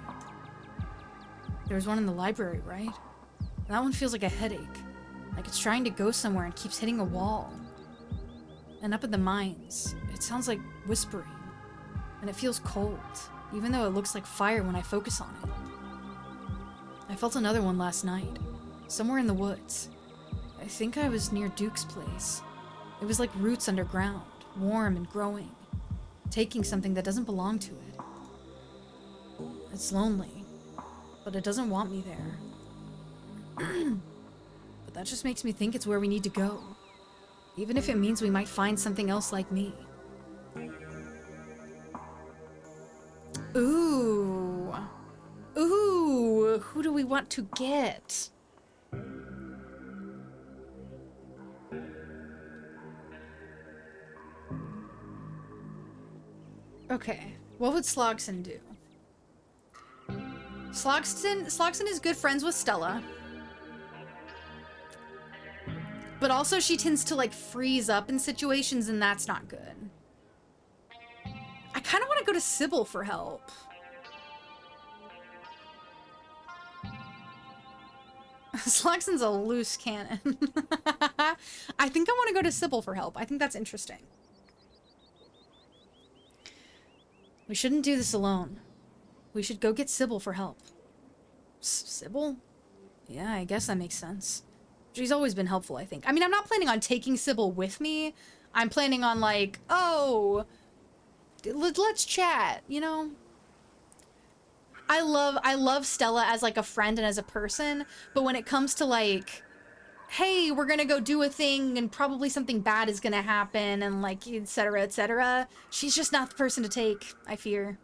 There was one in the library, right? That one feels like a headache. Like it's trying to go somewhere and keeps hitting a wall. And up in the mines, it sounds like whispering. And it feels cold, even though it looks like fire when I focus on it. I felt another one last night, somewhere in the woods. I think I was near Duke's place. It was like roots underground, warm and growing, taking something that doesn't belong to it. It's lonely, but it doesn't want me there. But that just makes me think it's where we need to go. Even if it means we might find something else like me. Ooh. Ooh, who do we want to get? Okay, what would Slogson do? Slogson is good friends with Stella. But also she tends to like freeze up in situations and that's not good. I kind of want to go to Sybil for help. Slogson's a loose cannon. I think I want to go to Sybil for help. I think that's interesting. We shouldn't do this alone. We should go get Sybil for help. Sybil? Yeah, I guess that makes sense. She's always been helpful, I think. I mean, I'm not planning on taking Sybil with me. I'm planning on like, oh, let's chat, you know? I love Stella as like a friend and as a person, but when it comes to like, hey, we're gonna go do a thing and probably something bad is gonna happen and like, etc., she's just not the person to take, I fear.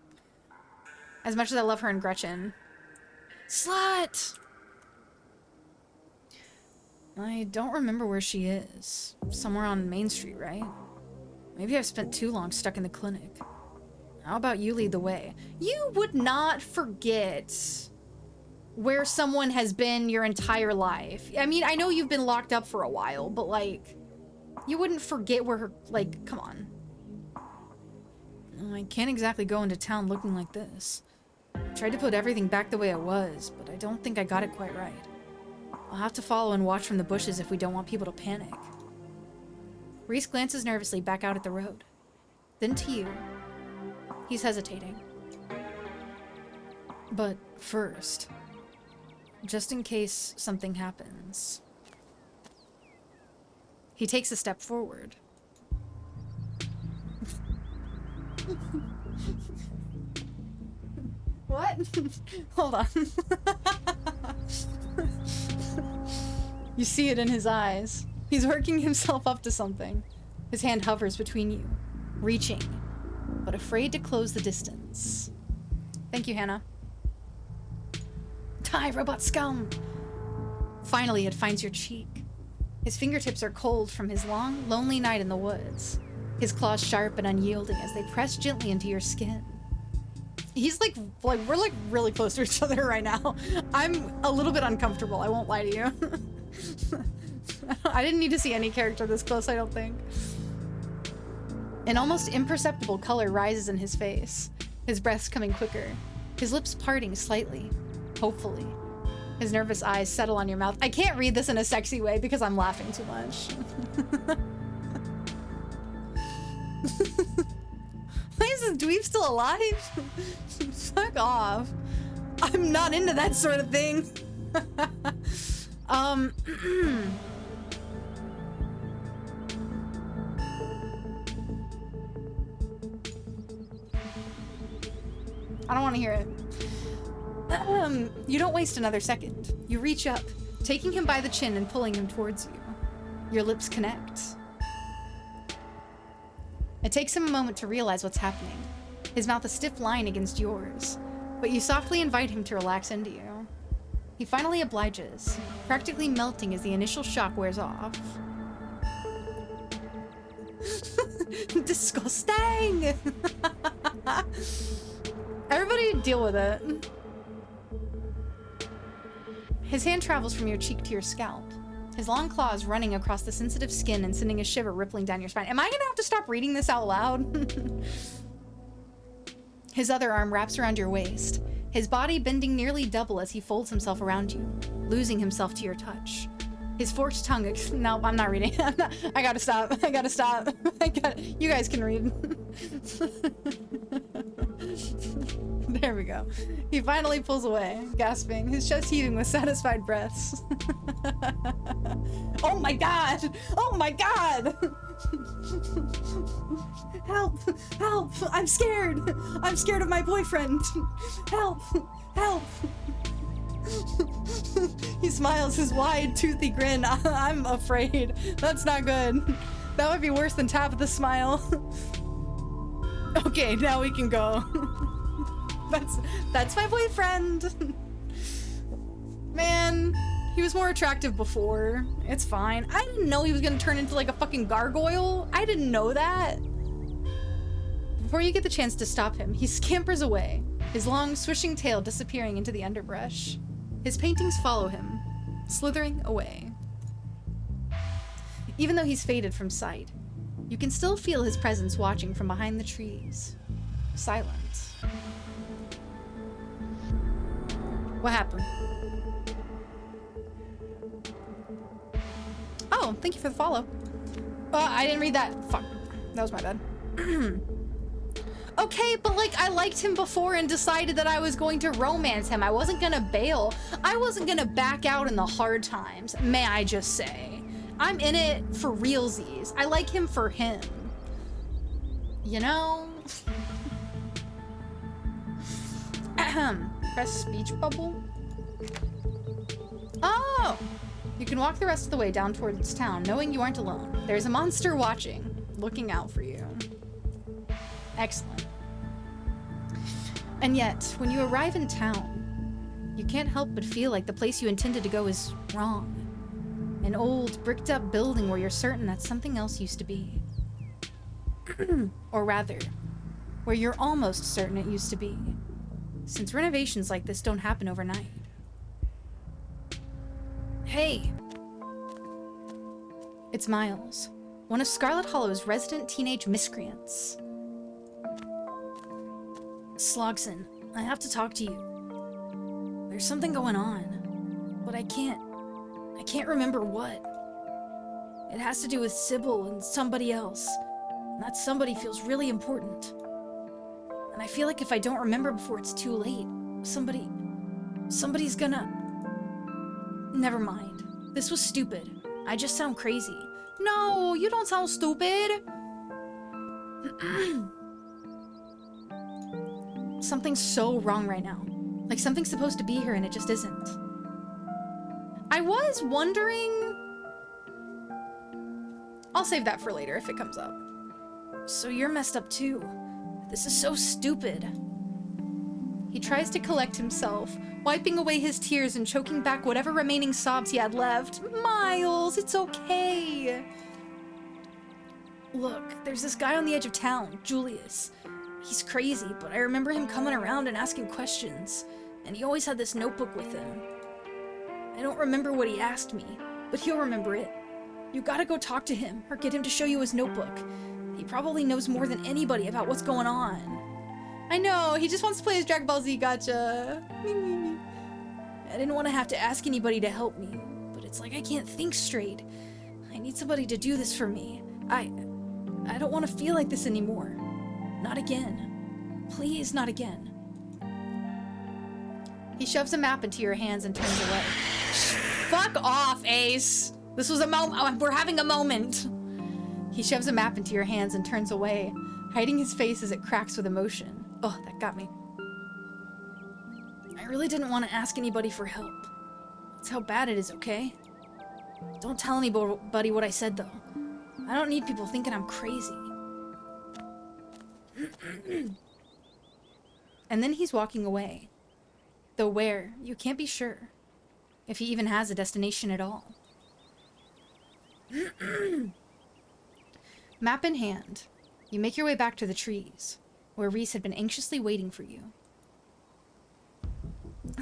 As much as I love her and Gretchen. Slut! I don't remember where she is. Somewhere on Main Street, right? Maybe I've spent too long stuck in the clinic. How about you lead the way? You would not forget where someone has been your entire life. I mean, I know you've been locked up for a while, but like, you wouldn't forget where her, like, come on. I can't exactly go into town looking like this. I tried to put everything back the way it was, but I don't think I got it quite right. I'll have to follow and watch from the bushes if we don't want people to panic. Reese glances nervously back out at the road. Then to you. He's hesitating. But first, just in case something happens. He takes a step forward. What? Hold on. You see it in his eyes. He's working himself up to something. His hand hovers between you, reaching, but afraid to close the distance. Thank you, Hannah. Die, robot scum! Finally, it finds your cheek. His fingertips are cold from his long, lonely night in the woods. His claws sharp and unyielding as they press gently into your skin. He's like we're like really close to each other right now. I'm a little bit uncomfortable, I won't lie to you. I didn't need to see any character this close, I don't think. An almost imperceptible color rises in his face, his breath's coming quicker, his lips parting slightly, hopefully. His nervous eyes settle on your mouth. I can't read this in a sexy way because I'm laughing too much. Why is this dweeb still alive? Fuck off. I'm not into that sort of thing. I don't want to hear it. You don't waste another second. You reach up, taking him by the chin and pulling him towards you. Your lips connect. It takes him a moment to realize what's happening. His mouth a stiff line against yours, but you softly invite him to relax into you. He finally obliges, practically melting as the initial shock wears off. Disgusting! Everybody deal with it. His hand travels from your cheek to your scalp, his long claws running across the sensitive skin and sending a shiver rippling down your spine. Am I gonna have to stop reading this out loud? His other arm wraps around your waist, his body bending nearly double as he folds himself around you, losing himself to your touch. His forked tongue... No, I'm not reading. I gotta stop. I gotta stop. You guys can read. There we go. He finally pulls away, gasping, his chest heaving with satisfied breaths. Oh my god! Oh my god! Help! Help! I'm scared! I'm scared of my boyfriend! Help! Help! He smiles his wide, toothy grin. I'm afraid. That's not good. That would be worse than Tabitha's the smile. Okay, now we can go. That's my boyfriend. Man, he was more attractive before. It's fine. I didn't know he was gonna turn into like a fucking gargoyle. I didn't know that. Before you get the chance to stop him, he scampers away, his long, swishing tail disappearing into the underbrush. His paintings follow him, slithering away. Even though he's faded from sight, you can still feel his presence watching from behind the trees. Silent. What happened? Oh, thank you for the follow. I didn't read that. Fuck. That was my bad. Okay, but like, I liked him before and decided that I was going to romance him. I wasn't gonna bail. I wasn't gonna back out in the hard times, may I just say. I'm in it for realsies. I like him for him. You know? Ahem. Press speech bubble. Oh! You can walk the rest of the way down towards town, knowing you aren't alone. There's a monster watching, looking out for you. Excellent. And yet, when you arrive in town, you can't help but feel like the place you intended to go is wrong. An old, bricked-up building where you're certain that something else used to be. Or rather, where you're almost certain it used to be, since renovations like this don't happen overnight. Hey! It's Miles, one of Scarlet Hollow's resident teenage miscreants. Slogson, I have to talk to you. There's something going on, but I can't remember what. It has to do with Sybil and somebody else, and that somebody feels really important. And I feel like if I don't remember before it's too late, somebody's gonna... Never mind. This was stupid. I just sound crazy. No, you don't sound stupid! Something's so wrong right now. Like something's supposed to be here and it just isn't. I was wondering... I'll save that for later if it comes up. So you're messed up too. This is so stupid. He tries to collect himself, wiping away his tears and choking back whatever remaining sobs he had left. Miles, it's okay. Look, there's this guy on the edge of town, Julius. He's crazy, but I remember him coming around and asking questions, and he always had this notebook with him. I don't remember what he asked me, but he'll remember it. You gotta go talk to him, or get him to show you his notebook. He probably knows more than anybody about what's going on. I know, he just wants to play his Dragon Ball Z, gotcha. I didn't want to have to ask anybody to help me, but it's like I can't think straight. I need somebody to do this for me. I don't want to feel like this anymore. Not again. Please, not again. He shoves a map into your hands and turns away. Fuck off, Ace! This was a moment. We're having a moment. He shoves a map into your hands and turns away, hiding his face as it cracks with emotion. Oh, that got me. I really didn't want to ask anybody for help. That's how bad it is, okay? Don't tell anybody what I said, though. I don't need people thinking I'm crazy. And then he's walking away. Though where, you can't be sure. If he even has a destination at all. Map in hand, you make your way back to the trees, where Reese had been anxiously waiting for you.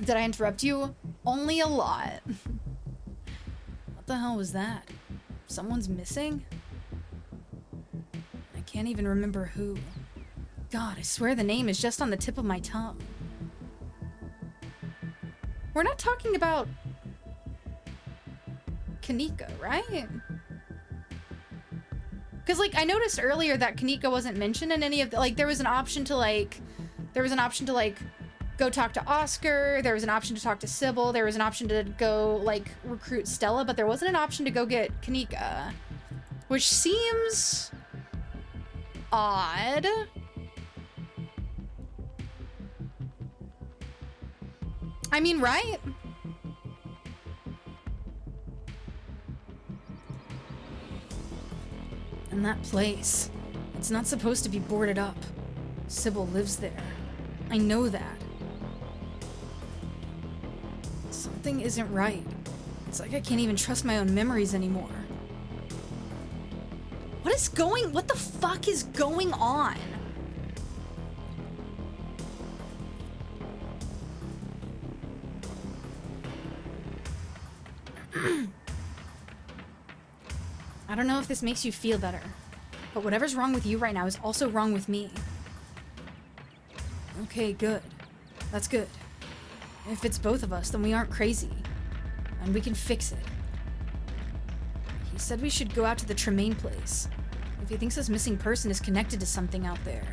Did I interrupt you? Only a lot. What the hell was that? Someone's missing? I can't even remember who. God, I swear the name is just on the tip of my tongue. We're not talking about Kanika, right? Because, like, I noticed earlier that Kanika wasn't mentioned in any of the, like, there was an option to, go talk to Oscar, there was an option to talk to Sybil, there was an option to go, like, recruit Stella, but there wasn't an option to go get Kanika. Which seems odd. I mean, right? And that place, it's not supposed to be boarded up. Sybil lives there. I know that. Something isn't right. It's like I can't even trust my own memories anymore. What the fuck is going on? I don't know if this makes you feel better, but whatever's wrong with you right now is also wrong with me. Okay, good. That's good. If it's both of us, then we aren't crazy. And we can fix it. He said we should go out to the Tremaine place. If he thinks this missing person is connected to something out there.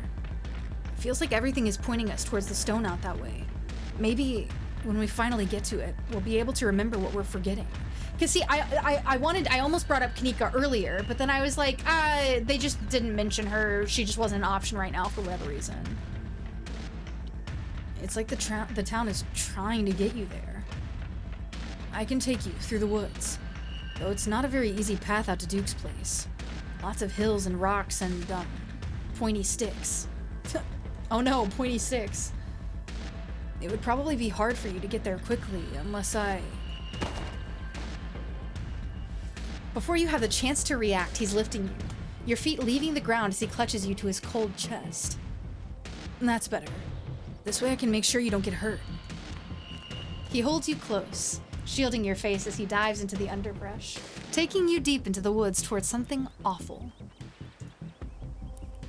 It feels like everything is pointing us towards the stone out that way. Maybe when we finally get to it, we'll be able to remember what we're forgetting. Because see, I almost brought up Kanika earlier, but then I was like, they just didn't mention her. She just wasn't an option right now for whatever reason. It's like the town is trying to get you there. I can take you through the woods, though it's not a very easy path out to Duke's place. Lots of hills and rocks and, pointy sticks. Oh no, pointy sticks. It would probably be hard for you to get there quickly, unless I... Before you have the chance to react, he's lifting you, your feet leaving the ground as he clutches you to his cold chest. And that's better. This way I can make sure you don't get hurt. He holds you close, shielding your face as he dives into the underbrush, taking you deep into the woods towards something awful.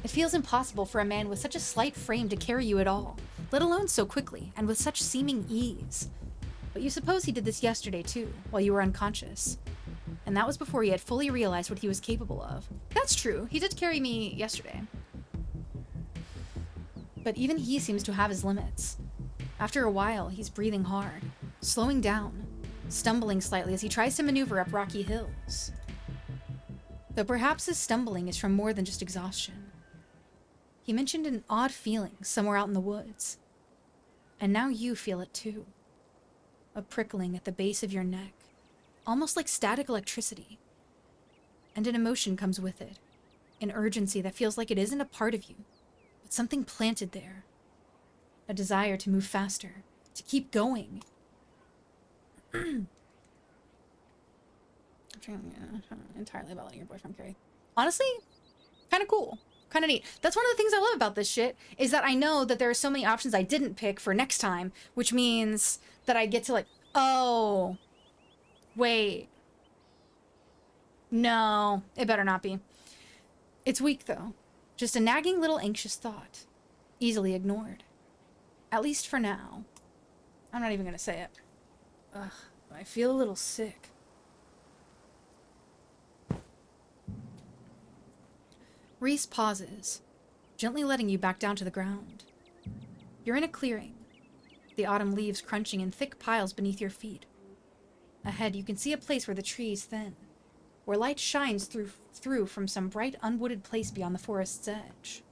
It feels impossible for a man with such a slight frame to carry you at all, let alone so quickly and with such seeming ease. But you suppose he did this yesterday too, while you were unconscious. And that was before he had fully realized what he was capable of. That's true, he did carry me yesterday. But even he seems to have his limits. After a while, he's breathing hard, slowing down, stumbling slightly as he tries to maneuver up rocky hills. Though perhaps his stumbling is from more than just exhaustion. He mentioned an odd feeling somewhere out in the woods. And now you feel it too. A prickling at the base of your neck, almost like static electricity. And an emotion comes with it, an urgency that feels like it isn't a part of you, but something planted there. A desire to move faster, to keep going. I'm entirely about letting your boyfriend carry. Honestly, kind of cool. Kind of neat. That's one of the things I love about this shit, is that I know that there are so many options I didn't pick for next time, which means that I get to like, oh, wait. No, it better not be. It's weak, though. Just a nagging little anxious thought. Easily ignored. At least for now. I'm not even gonna say it. Ugh, I feel a little sick. Reese pauses, gently letting you back down to the ground. You're in a clearing. The autumn leaves crunching in thick piles beneath your feet. Ahead, you can see a place where the tree is thin, where light shines through from some bright, unwooded place beyond the forest's edge.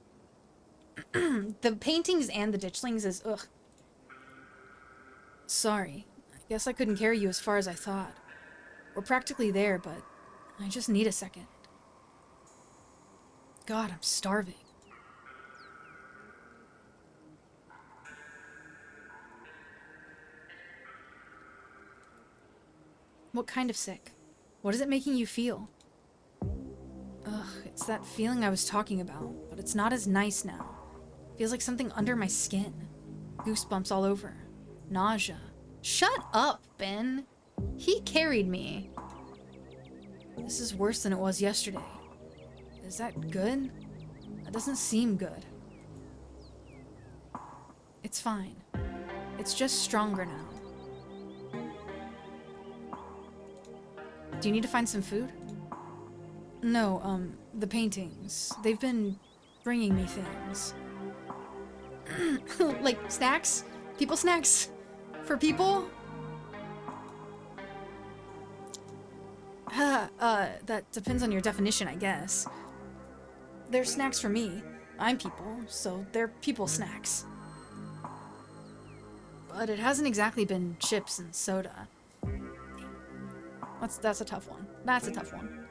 The paintings and the ditchlings is ugh. Sorry. I guess I couldn't carry you as far as I thought. We're practically there, but I just need a second. God, I'm starving. What kind of sick? What is it making you feel? Ugh, it's that feeling I was talking about, but it's not as nice now. Feels like something under my skin. Goosebumps all over. Nausea. Shut up, Ben. He carried me. This is worse than it was yesterday. Is that good? That doesn't seem good. It's fine. It's just stronger now. Do you need to find some food? No, the paintings. They've been bringing me things. Like snacks? People snacks? For people? That depends on your definition, I guess. They're snacks for me. I'm people, so they're people snacks. But it hasn't exactly been chips and soda. That's a tough one. That's a tough one.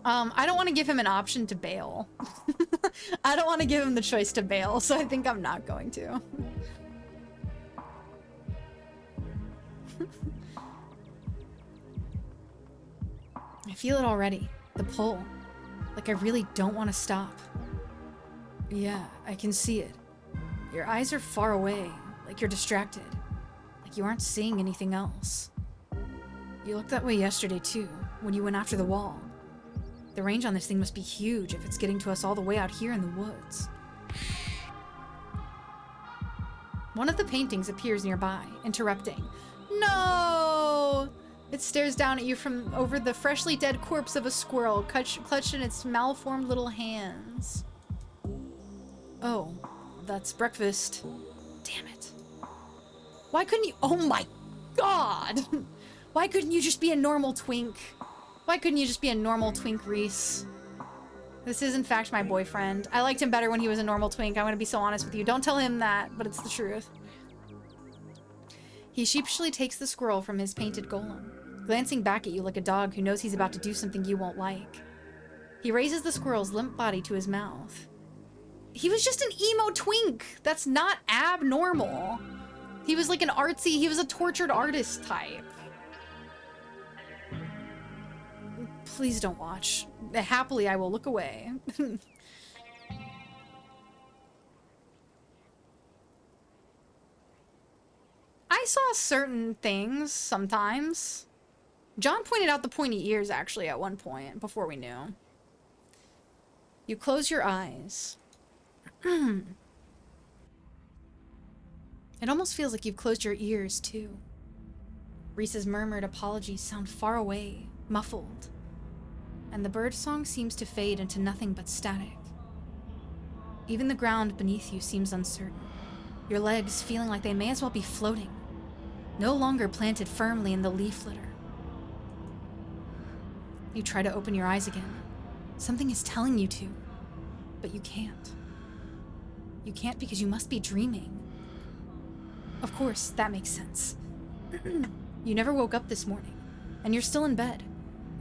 I don't want to give him an option to bail. I don't want to give him the choice to bail, so I think I'm not going to. I feel it already. The pull. Like I really don't want to stop. Yeah, I can see it. Your eyes are far away, like you're distracted. Like you aren't seeing anything else. You looked that way yesterday too, when you went after the wall. The range on this thing must be huge if it's getting to us all the way out here in the woods. One of the paintings appears nearby, interrupting. No! It stares down at you from over the freshly dead corpse of a squirrel, clutched in its malformed little hands. Oh, that's breakfast. Damn it. Why couldn't you— oh my god! Why couldn't you just be a normal twink? Why couldn't you just be a normal twink, Reese? This is, in fact, my boyfriend. I liked him better when he was a normal twink. I'm gonna be so honest with you. Don't tell him that, but it's the truth. He sheepishly takes the squirrel from his painted golem, glancing back at you like a dog who knows he's about to do something you won't like. He raises the squirrel's limp body to his mouth. He was just an emo twink. That's not abnormal. He was like an artsy, he was a tortured artist type. Please don't watch. Happily, I will look away. I saw certain things sometimes. John pointed out the pointy ears, actually, at one point, before we knew. You close your eyes. It almost feels like you've closed your ears, too. Reese's murmured apologies sound far away, muffled. And the bird song seems to fade into nothing but static. Even the ground beneath you seems uncertain, your legs feeling like they may as well be floating, no longer planted firmly in the leaf litter. You try to open your eyes again. Something is telling you to, but you can't. You can't because you must be dreaming. Of course, that makes sense. You never woke up this morning, and you're still in bed.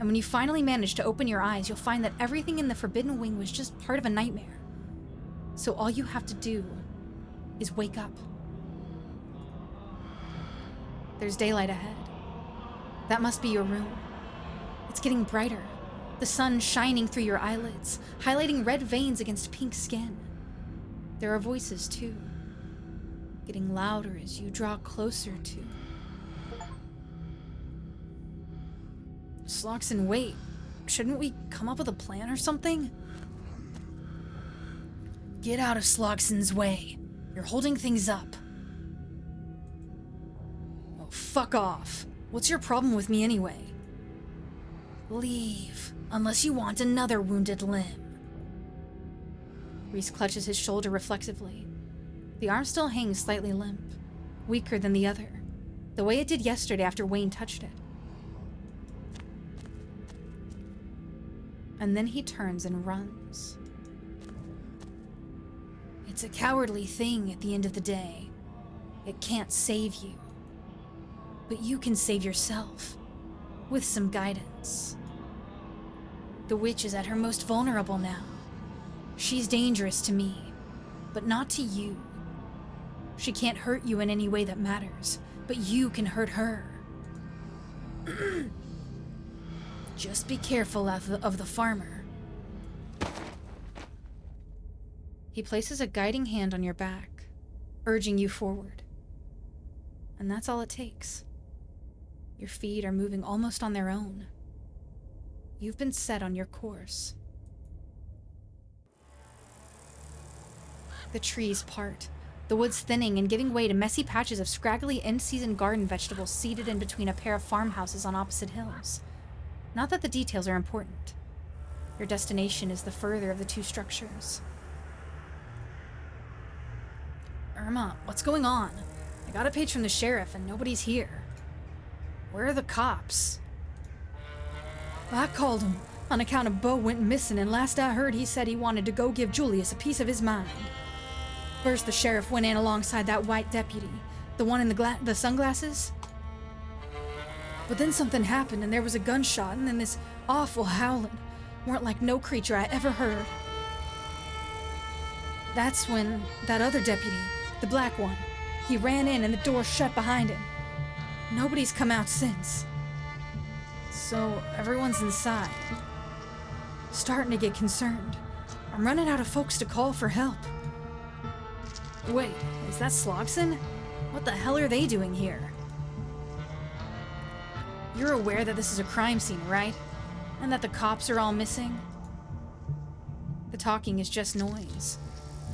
And when you finally manage to open your eyes, you'll find that everything in the Forbidden Wing was just part of a nightmare. So all you have to do is wake up. There's daylight ahead. That must be your room. It's getting brighter, the sun shining through your eyelids, highlighting red veins against pink skin. There are voices, too, getting louder as you draw closer to Sloxon, wait. Shouldn't we come up with a plan or something? Get out of Sloxon's way. You're holding things up. Oh, fuck off. What's your problem with me anyway? Leave, unless you want another wounded limb. Reese clutches his shoulder reflexively. The arm still hangs slightly limp, weaker than the other, the way it did yesterday after Wayne touched it. And then he turns and runs. It's a cowardly thing at the end of the day. It can't save you. But you can save yourself, with some guidance. The witch is at her most vulnerable now. She's dangerous to me, but not to you. She can't hurt you in any way that matters, but you can hurt her. Just be careful of the farmer. He places a guiding hand on your back, urging you forward. And that's all it takes. Your feet are moving almost on their own. You've been set on your course. The trees part, the woods thinning and giving way to messy patches of scraggly end-season garden vegetables seated in between a pair of farmhouses on opposite hills. Not that the details are important. Your destination is the further of the two structures. Irma, what's going on? I got a page from the sheriff and nobody's here. Where are the cops? I called him on account of Bo went missing, and last I heard he said he wanted to go give Julius a piece of his mind. First the sheriff went in alongside that white deputy, the one in the sunglasses. But then something happened and there was a gunshot and then this awful howling. Weren't like no creature I ever heard. That's when that other deputy, the black one, he ran in and the door shut behind him. Nobody's come out since. So everyone's inside. Starting to get concerned. I'm running out of folks to call for help. Wait, is that Sloxon? What the hell are they doing here? You're aware that this is a crime scene, right? And that the cops are all missing? The talking is just noise.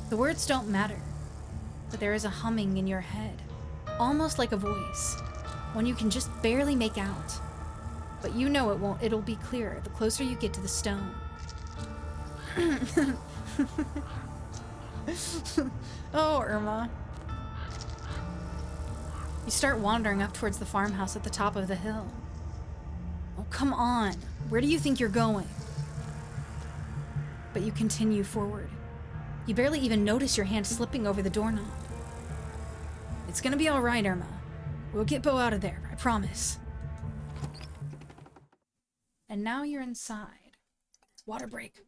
The words don't matter. But there is a humming in your head. Almost like a voice. One you can just barely make out. But you know it'll be clearer the closer you get to the stone. Oh, Irma. You start wandering up towards the farmhouse at the top of the hill. Oh, come on. Where do you think you're going? But you continue forward. You barely even notice your hand slipping over the doorknob. It's gonna be all right, Irma. We'll get Bo out of there, I promise. And now you're inside. Water break.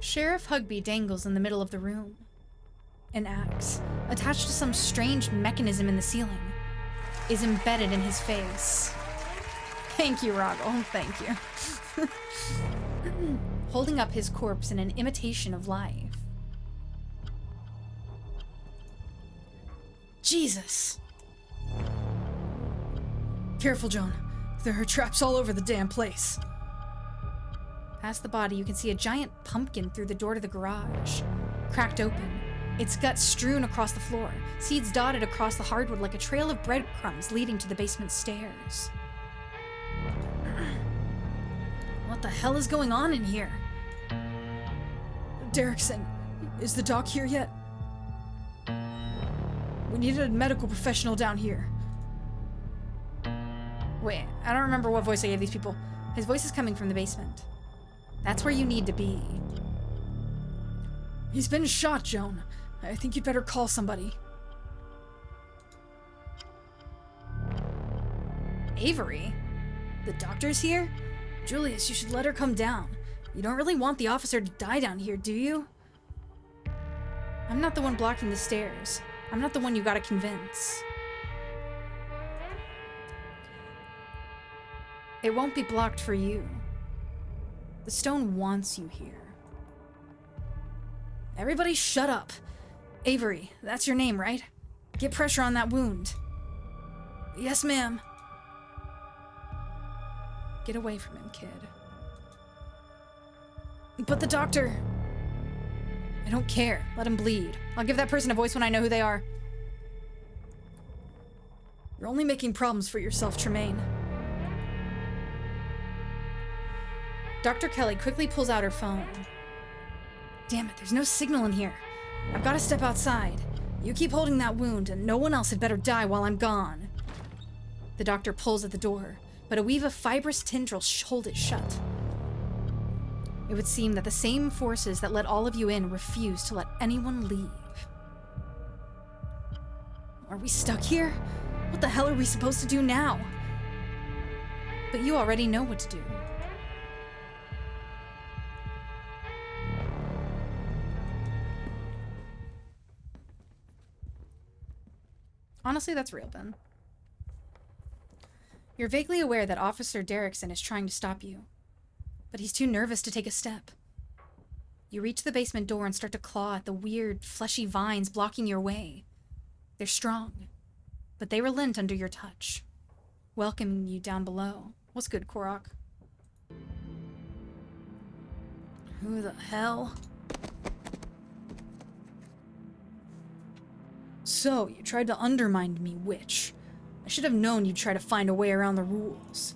Sheriff Hugby dangles in the middle of the room. An axe, attached to some strange mechanism in the ceiling, is embedded in his face. Thank you, Roggle. Thank you. Holding up his corpse in an imitation of life. Jesus! Careful, Joan. There are traps all over the damn place. Past the body, you can see a giant pumpkin through the door to the garage. Cracked open. Its guts strewn across the floor, seeds dotted across the hardwood like a trail of breadcrumbs leading to the basement stairs. What the hell is going on in here? Derrickson, is the doc here yet? We need a medical professional down here. Wait, I don't remember what voice I gave these people. His voice is coming from the basement. That's where you need to be. He's been shot, Joan. I think you'd better call somebody. Avery? The doctor's here? Julius, you should let her come down. You don't really want the officer to die down here, do you? I'm not the one blocking the stairs. I'm not the one you gotta convince. It won't be blocked for you. The stone wants you here. Everybody shut up. Avery, that's your name, right? Get pressure on that wound. Yes, ma'am. Get away from him, kid. But the doctor... I don't care. Let him bleed. I'll give that person a voice when I know who they are. You're only making problems for yourself, Tremaine. Dr. Kelly quickly pulls out her phone. Damn it, there's no signal in here. I've got to step outside. You keep holding that wound, and no one else had better die while I'm gone. The doctor pulls at the door, but a weave of fibrous tendrils hold it shut. It would seem that the same forces that let all of you in refuse to let anyone leave. Are we stuck here? What the hell are we supposed to do now? But you already know what to do. Honestly, that's real, Ben. You're vaguely aware that Officer Derrickson is trying to stop you, but he's too nervous to take a step. You reach the basement door and start to claw at the weird, fleshy vines blocking your way. They're strong, but they relent under your touch, welcoming you down below. What's good, Korok? Who the hell? So, you tried to undermine me, witch. I should have known you'd try to find a way around the rules.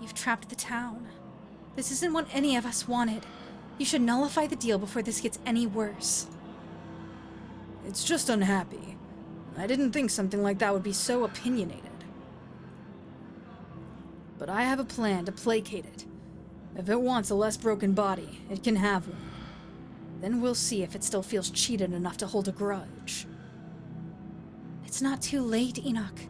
You've trapped the town. This isn't what any of us wanted. You should nullify the deal before this gets any worse. It's just unhappy. I didn't think something like that would be so opinionated. But I have a plan to placate it. If it wants a less broken body, it can have one. Then we'll see if it still feels cheated enough to hold a grudge. It's not too late, Enoch.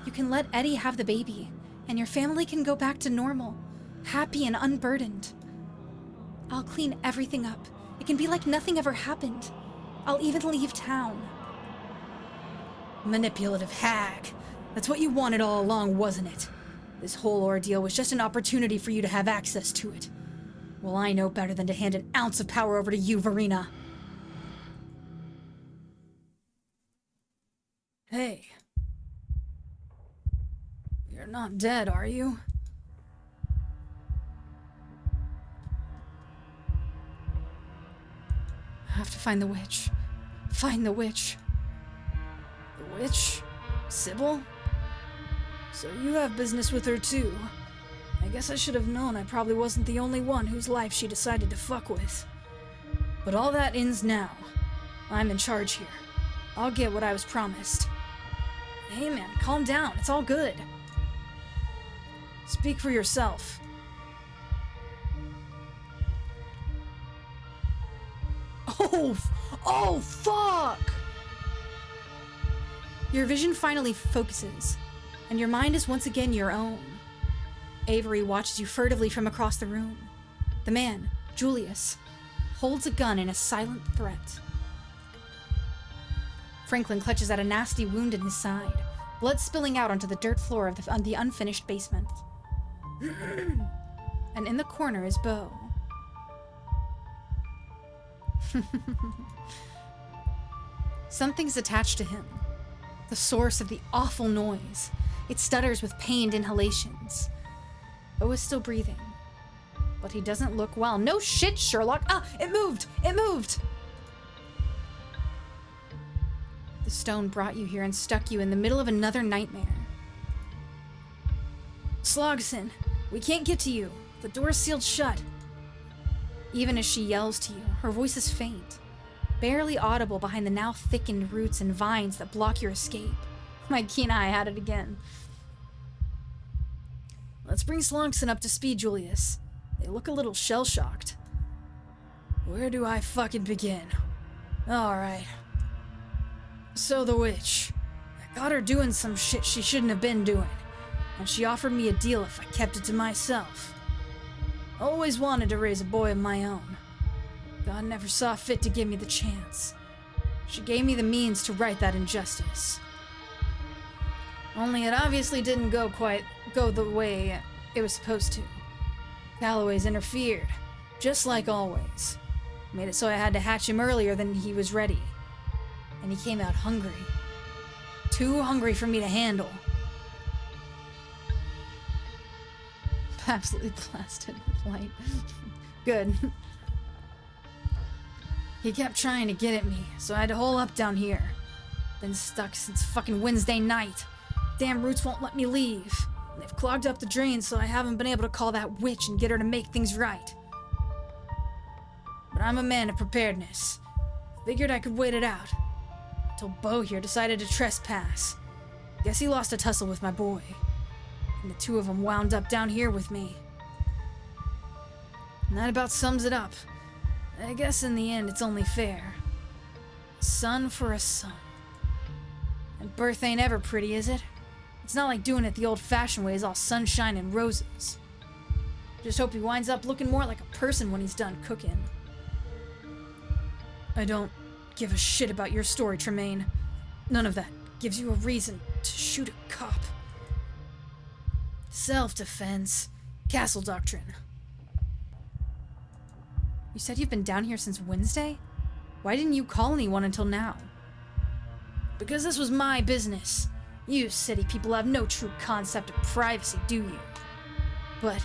You can let Eddie have the baby, and your family can go back to normal, happy and unburdened. I'll clean everything up. It can be like nothing ever happened. I'll even leave town. Manipulative hag. That's what you wanted all along, wasn't it? This whole ordeal was just an opportunity for you to have access to it. Well, I know better than to hand an ounce of power over to you, Verena. Hey. You're not dead, are you? I have to find the witch. Find the witch. The witch? Sybil? So you have business with her too. I guess I should have known I probably wasn't the only one whose life she decided to fuck with. But all that ends now. I'm in charge here. I'll get what I was promised. Hey man, calm down. It's all good. Speak for yourself. Oh, fuck! Your vision finally focuses, and your mind is once again your own. Avery watches you furtively from across the room. The man, Julius, holds a gun in a silent threat. Franklin clutches at a nasty wound in his side, blood spilling out onto the dirt floor of the unfinished basement. And in the corner is Beau. Something's attached to him. The source of the awful noise. It stutters with pained inhalations. Beau is still breathing, but he doesn't look well. No shit, Sherlock! Ah, it moved! It moved! The stone brought you here and stuck you in the middle of another nightmare. Slogson, we can't get to you. The door's sealed shut. Even as she yells to you, her voice is faint, barely audible behind the now thickened roots and vines that block your escape. My keen eye had it again. Let's bring Slogson up to speed, Julius. They look a little shell-shocked. Where do I fucking begin? Alright. So the witch. I got her doing some shit she shouldn't have been doing, and she offered me a deal if I kept it to myself. Always wanted to raise a boy of my own. God never saw fit to give me the chance. She gave me the means to right that injustice. Only it obviously didn't go quite go the way it was supposed to. Calloway's interfered, just like always. Made it so I had to hatch him earlier than he was ready. And he came out hungry. Too hungry for me to handle. Absolutely blasted with light. Good. He kept trying to get at me, so I had to hole up down here. Been stuck since fucking Wednesday night. Damn roots won't let me leave. They've clogged up the drains, so I haven't been able to call that witch and get her to make things right. But I'm a man of preparedness. Figured I could wait it out. Until Beau here decided to trespass. Guess he lost a tussle with my boy. And the two of them wound up down here with me. And that about sums it up. I guess in the end it's only fair. A son for a son. And birth ain't ever pretty, is it? It's not like doing it the old-fashioned way, is all sunshine and roses. Just hope he winds up looking more like a person when he's done cooking. I don't give a shit about your story, Tremaine. None of that gives you a reason to shoot a cop. Self-defense. Castle doctrine. You said you've been down here since Wednesday? Why didn't you call anyone until now? Because this was my business. You city people have no true concept of privacy, do you? But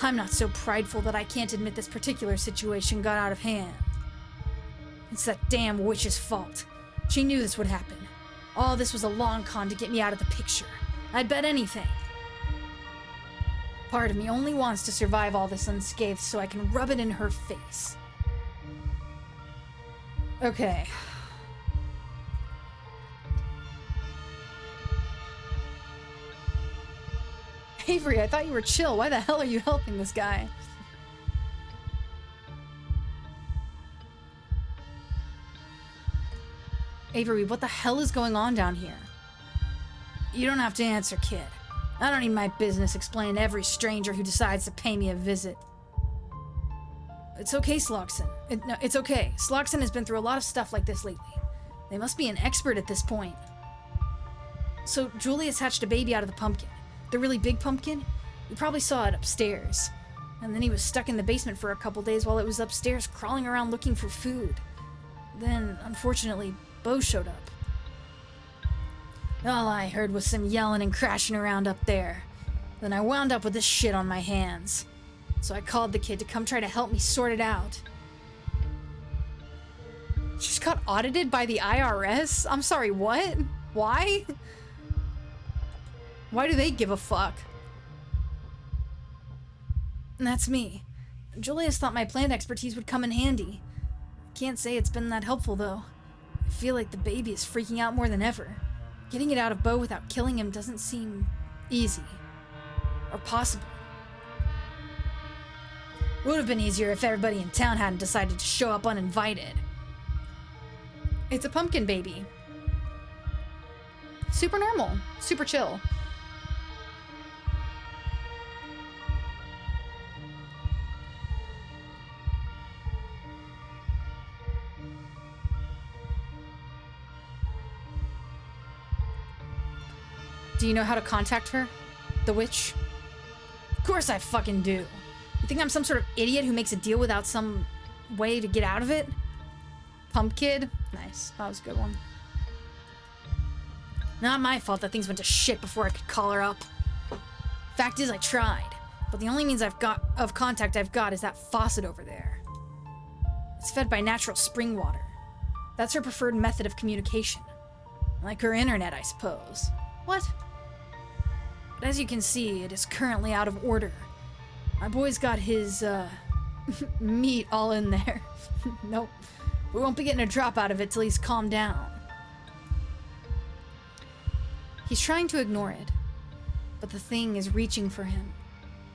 I'm not so prideful that I can't admit this particular situation got out of hand. It's that damn witch's fault. She knew this would happen. All this was a long con to get me out of the picture. I'd bet anything. Part of me only wants to survive all this unscathed so I can rub it in her face. Okay. Avery, I thought you were chill. Why the hell are you helping this guy? Avery, what the hell is going on down here? You don't have to answer, kid. I don't need my business explaining to every stranger who decides to pay me a visit. It's okay, Slogson. No, it's okay. Slogson has been through a lot of stuff like this lately. They must be an expert at this point. So, Julius hatched a baby out of the pumpkin. The really big pumpkin? You probably saw it upstairs. And then he was stuck in the basement for a couple days while it was upstairs crawling around looking for food. Then, unfortunately, Beau showed up. All I heard was some yelling and crashing around up there. Then I wound up with this shit on my hands. So I called the kid to come try to help me sort it out. She just got audited by the IRS? I'm sorry, what? Why? Why do they give a fuck? And that's me. Julius thought my plant expertise would come in handy. Can't say it's been that helpful, though. I feel like the baby is freaking out more than ever. Getting it out of Beau without killing him doesn't seem easy. Or possible. Would have been easier if everybody in town hadn't decided to show up uninvited. It's a pumpkin baby. Super normal. Super chill. Do you know how to contact her? The witch? Of course I fucking do. You think I'm some sort of idiot who makes a deal without some way to get out of it? Pump kid? Nice. That was a good one. Not my fault that things went to shit before I could call her up. Fact is, I tried. But the only means of contact I've got is that faucet over there. It's fed by natural spring water. That's her preferred method of communication. Like her internet, I suppose. What? But as you can see, it is currently out of order. My boy's got his, meat all in there. Nope. We won't be getting a drop out of it till he's calmed down. He's trying to ignore it, but the thing is reaching for him.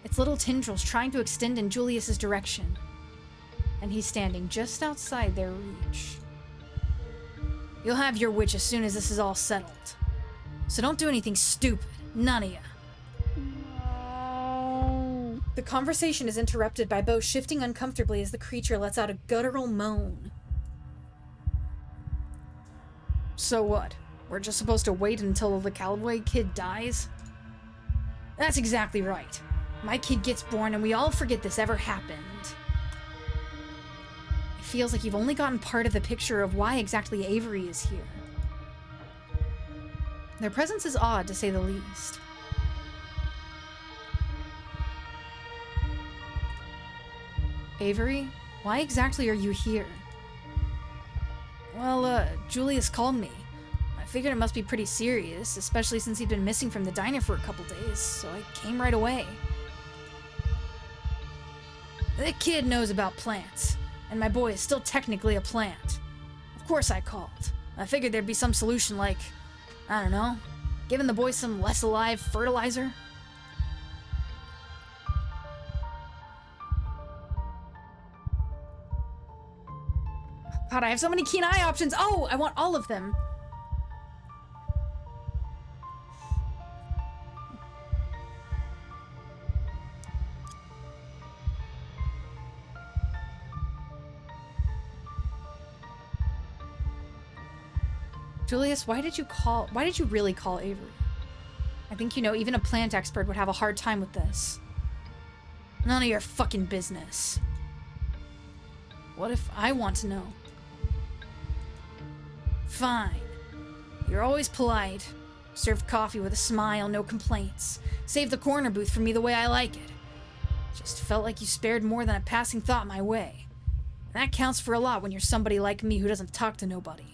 Its little tendrils trying to extend in Julius's direction. And he's standing just outside their reach. You'll have your witch as soon as this is all settled. So don't do anything stupid. None of ya. The conversation is interrupted by Beau shifting uncomfortably as the creature lets out a guttural moan. So what? We're just supposed to wait until the Calloway kid dies? That's exactly right. My kid gets born and we all forget this ever happened. It feels like you've only gotten part of the picture of why exactly Avery is here. Their presence is odd, to say the least. Avery, why exactly are you here? Well, Julius called me. I figured it must be pretty serious, especially since he'd been missing from the diner for a couple days, so I came right away. The kid knows about plants, and my boy is still technically a plant. Of course I called. I figured there'd be some solution like, I don't know, giving the boy some less alive fertilizer? God, I have so many keen eye options. Oh, I want all of them. Julius, why did you really call Avery? I think, you know, even a plant expert would have a hard time with this. None of your fucking business. What if I want to know? Fine. You're always polite. Served coffee with a smile, no complaints. Saved the corner booth for me the way I like it. Just felt like you spared more than a passing thought my way. And that counts for a lot when you're somebody like me who doesn't talk to nobody.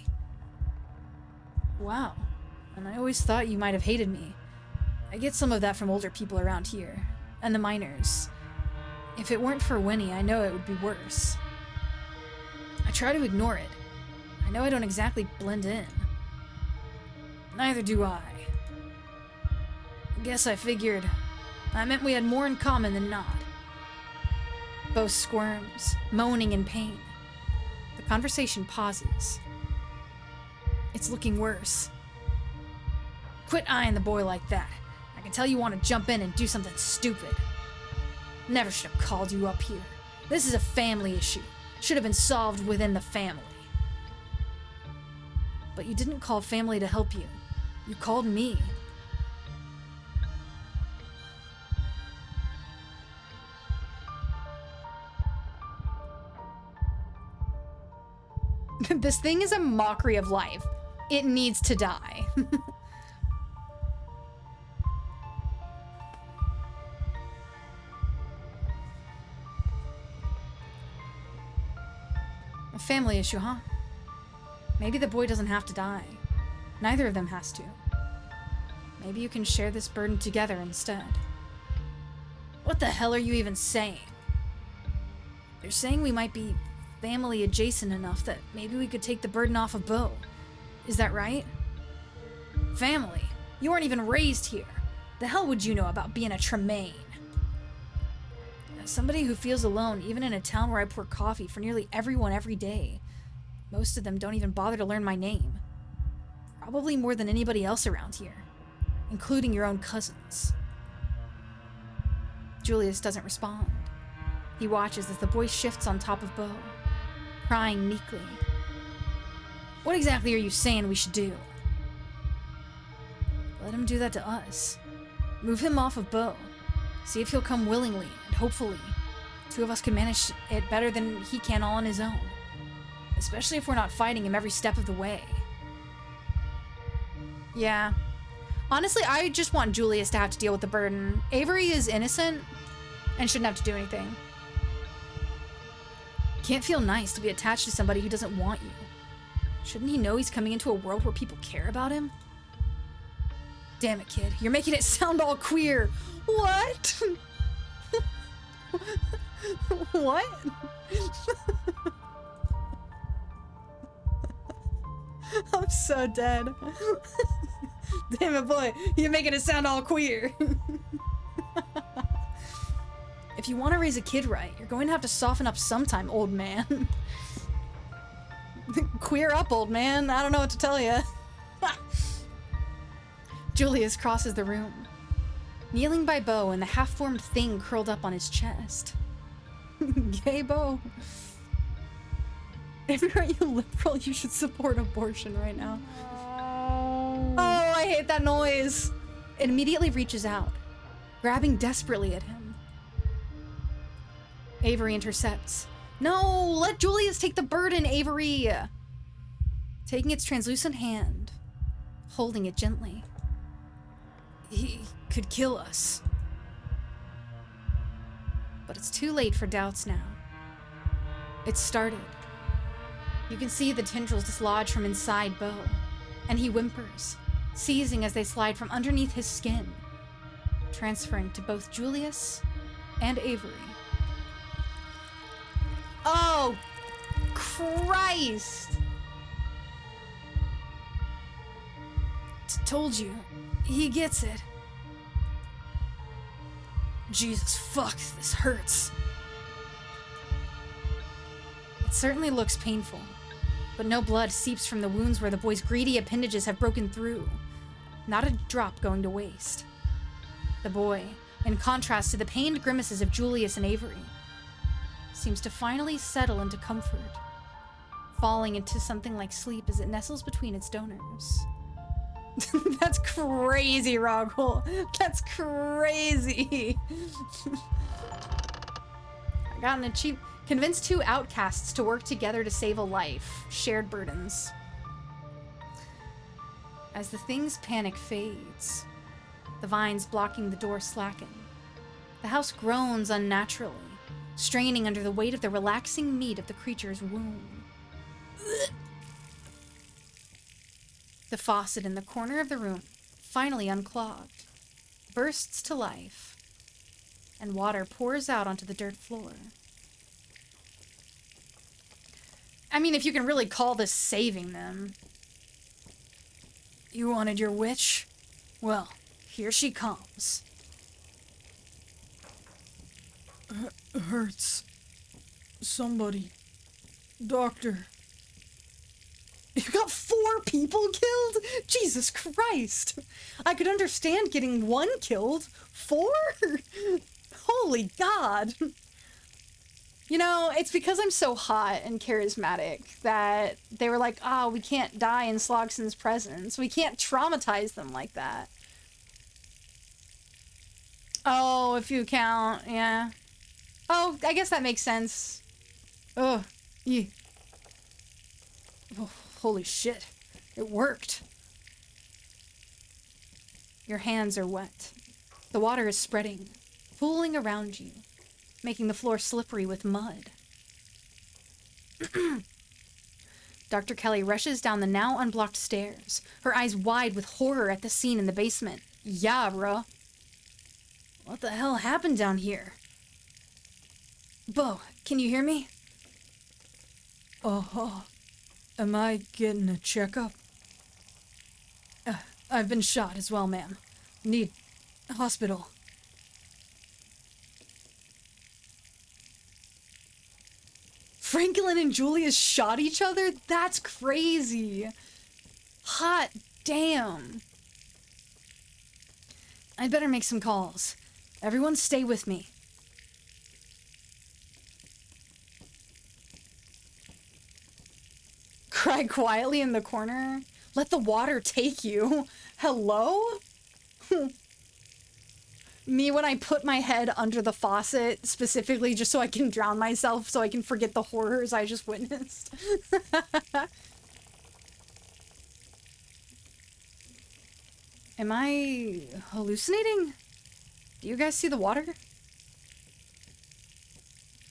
Wow. And I always thought you might have hated me. I get some of that from older people around here. And the miners. If it weren't for Winnie, I know it would be worse. I try to ignore it. I know I don't exactly blend in. Neither do I. Guess I figured I meant we had more in common than not. Bo squirms, moaning in pain. The conversation pauses. It's looking worse. Quit eyeing the boy like that. I can tell you want to jump in and do something stupid. Never should have called you up here. This is a family issue. Should have been solved within the family. But you didn't call family to help you. You called me. This thing is a mockery of life. It needs to die. A family issue, huh? Maybe the boy doesn't have to die. Neither of them has to. Maybe you can share this burden together instead. What the hell are you even saying? You're saying we might be family adjacent enough that maybe we could take the burden off of Bo. Is that right? Family? You weren't even raised here. The hell would you know about being a Tremaine? As somebody who feels alone, even in a town where I pour coffee for nearly everyone every day, most of them don't even bother to learn my name. Probably more than anybody else around here, including your own cousins. Julius doesn't respond. He watches as the boy shifts on top of Bo, crying meekly. What exactly are you saying we should do? Let him do that to us. Move him off of Bo. See if he'll come willingly, and hopefully, two of us can manage it better than he can all on his own. Especially if we're not fighting him every step of the way. Yeah. Honestly, I just want Julius to have to deal with the burden. Avery is innocent and shouldn't have to do anything. Can't feel nice to be attached to somebody who doesn't want you. Shouldn't he know he's coming into a world where people care about him? Damn it, kid. You're making it sound all queer. What? What? I'm so dead. Damn it, boy. You're making it sound all queer. If you want to raise a kid right, you're going to have to soften up sometime, old man. Queer up, old man. I don't know what to tell you. Julius crosses the room, kneeling by Bo and the half-formed thing curled up on his chest. Gay Bo. If you're a liberal, you should support abortion right now. Oh, I hate that noise. It immediately reaches out. grabbing desperately at him. Avery intercepts. No, let Julius take the burden, Avery! Taking its translucent hand, holding it gently. He could kill us. But it's too late for doubts now. It's started. You can see the tendrils dislodge from inside Beau, and he whimpers, seizing as they slide from underneath his skin, transferring to both Julius and Avery. Oh, Christ! Told you. He gets it. Jesus, fuck, this hurts. It certainly looks painful, but no blood seeps from the wounds where the boy's greedy appendages have broken through. Not a drop going to waste. The boy, in contrast to the pained grimaces of Julius and Avery, seems to finally settle into comfort, falling into something like sleep as it nestles between its donors. That's crazy, Rogel. That's crazy. I got an achievement. Convince two outcasts to work together to save a life. Shared burdens. As the thing's panic fades, the vines blocking the door slacken. The house groans unnaturally, straining under the weight of the relaxing meat of the creature's womb. The faucet in the corner of the room, finally unclogged, bursts to life, and water pours out onto the dirt floor. I mean, if you can really call this saving them. You wanted your witch? Well, here she comes. Hurts. Somebody. Doctor. You got 4 people killed? Jesus Christ. I could understand getting 1 killed. 4? Holy God. You know, it's because I'm so hot and charismatic that they were like, oh, we can't die in Slogson's presence. We can't traumatize them like that. Oh, if you count, yeah. Oh, I guess that makes sense. Oh, yeah. Oh, holy shit. It worked. Your hands are wet. The water is spreading, pooling around you, making the floor slippery with mud. Dr. Kelly rushes down the now unblocked stairs, her eyes wide with horror at the scene in the basement. Yeah, bruh. What the hell happened down here? Beau, can you hear me? Oh, am I getting a checkup? I've been shot as well, ma'am. Need hospital. Franklin and Julius shot each other? That's crazy. Hot damn. I'd better make some calls. Everyone stay with me. Cry quietly in the corner. Let the water take you. Hello? Me when I put my head under the faucet, specifically just so I can drown myself, so I can forget the horrors I just witnessed. Am I hallucinating? Do you guys see the water?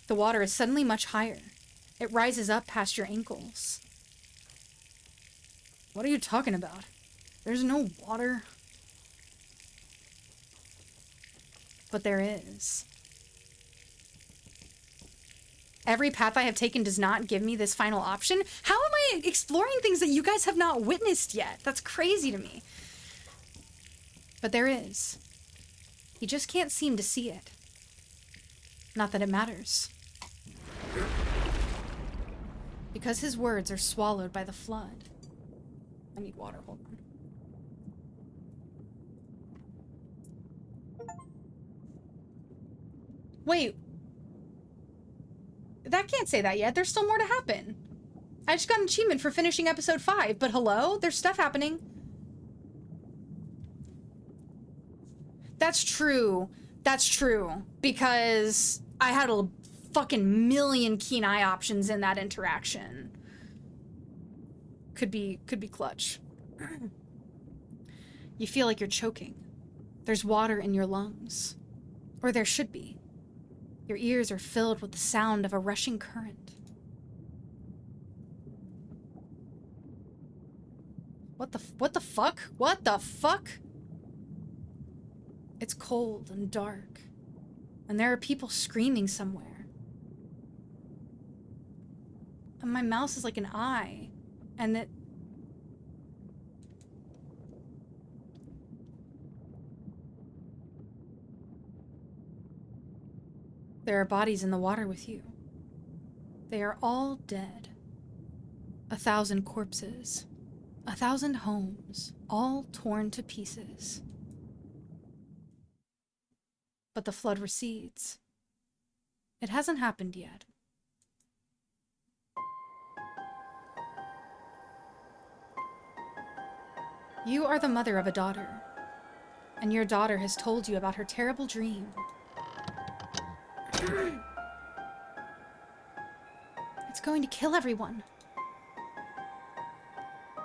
The water is suddenly much higher. It rises up past your ankles. What are you talking about? There's no water. But there is. Every path I have taken does not give me this final option. How am I exploring things that you guys have not witnessed yet? That's crazy to me. But there is. He just can't seem to see it. Not that it matters. Because his words are swallowed by the flood. I need water, hold on. Wait. That can't say that yet. There's still more to happen. I just got an achievement for finishing episode 5, but hello? There's stuff happening. That's true. That's true. Because I had a fucking million keen eye options in that interaction. Could be clutch. You feel like you're choking. There's water in your lungs. Or there should be. Your ears are filled with the sound of a rushing current. What the fuck? What the fuck? It's cold and dark. And there are people screaming somewhere. And my mouse is like an eye. And that... There are bodies in the water with you. They are all dead. 1,000 corpses. 1,000 homes, all torn to pieces. But the flood recedes. It hasn't happened yet. You are the mother of a daughter, and your daughter has told you about her terrible dream. It's going to kill everyone.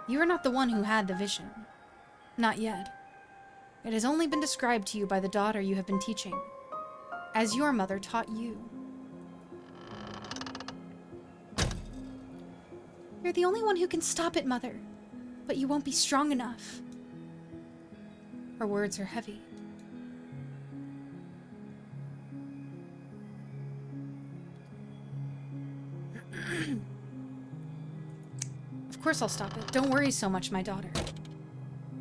You are not the one who had the vision. Not yet. It has only been described to you by the daughter you have been teaching, as your mother taught you. You're the only one who can stop it, Mother, but you won't be strong enough. Her words are heavy. Of course I'll stop it. Don't worry so much, my daughter.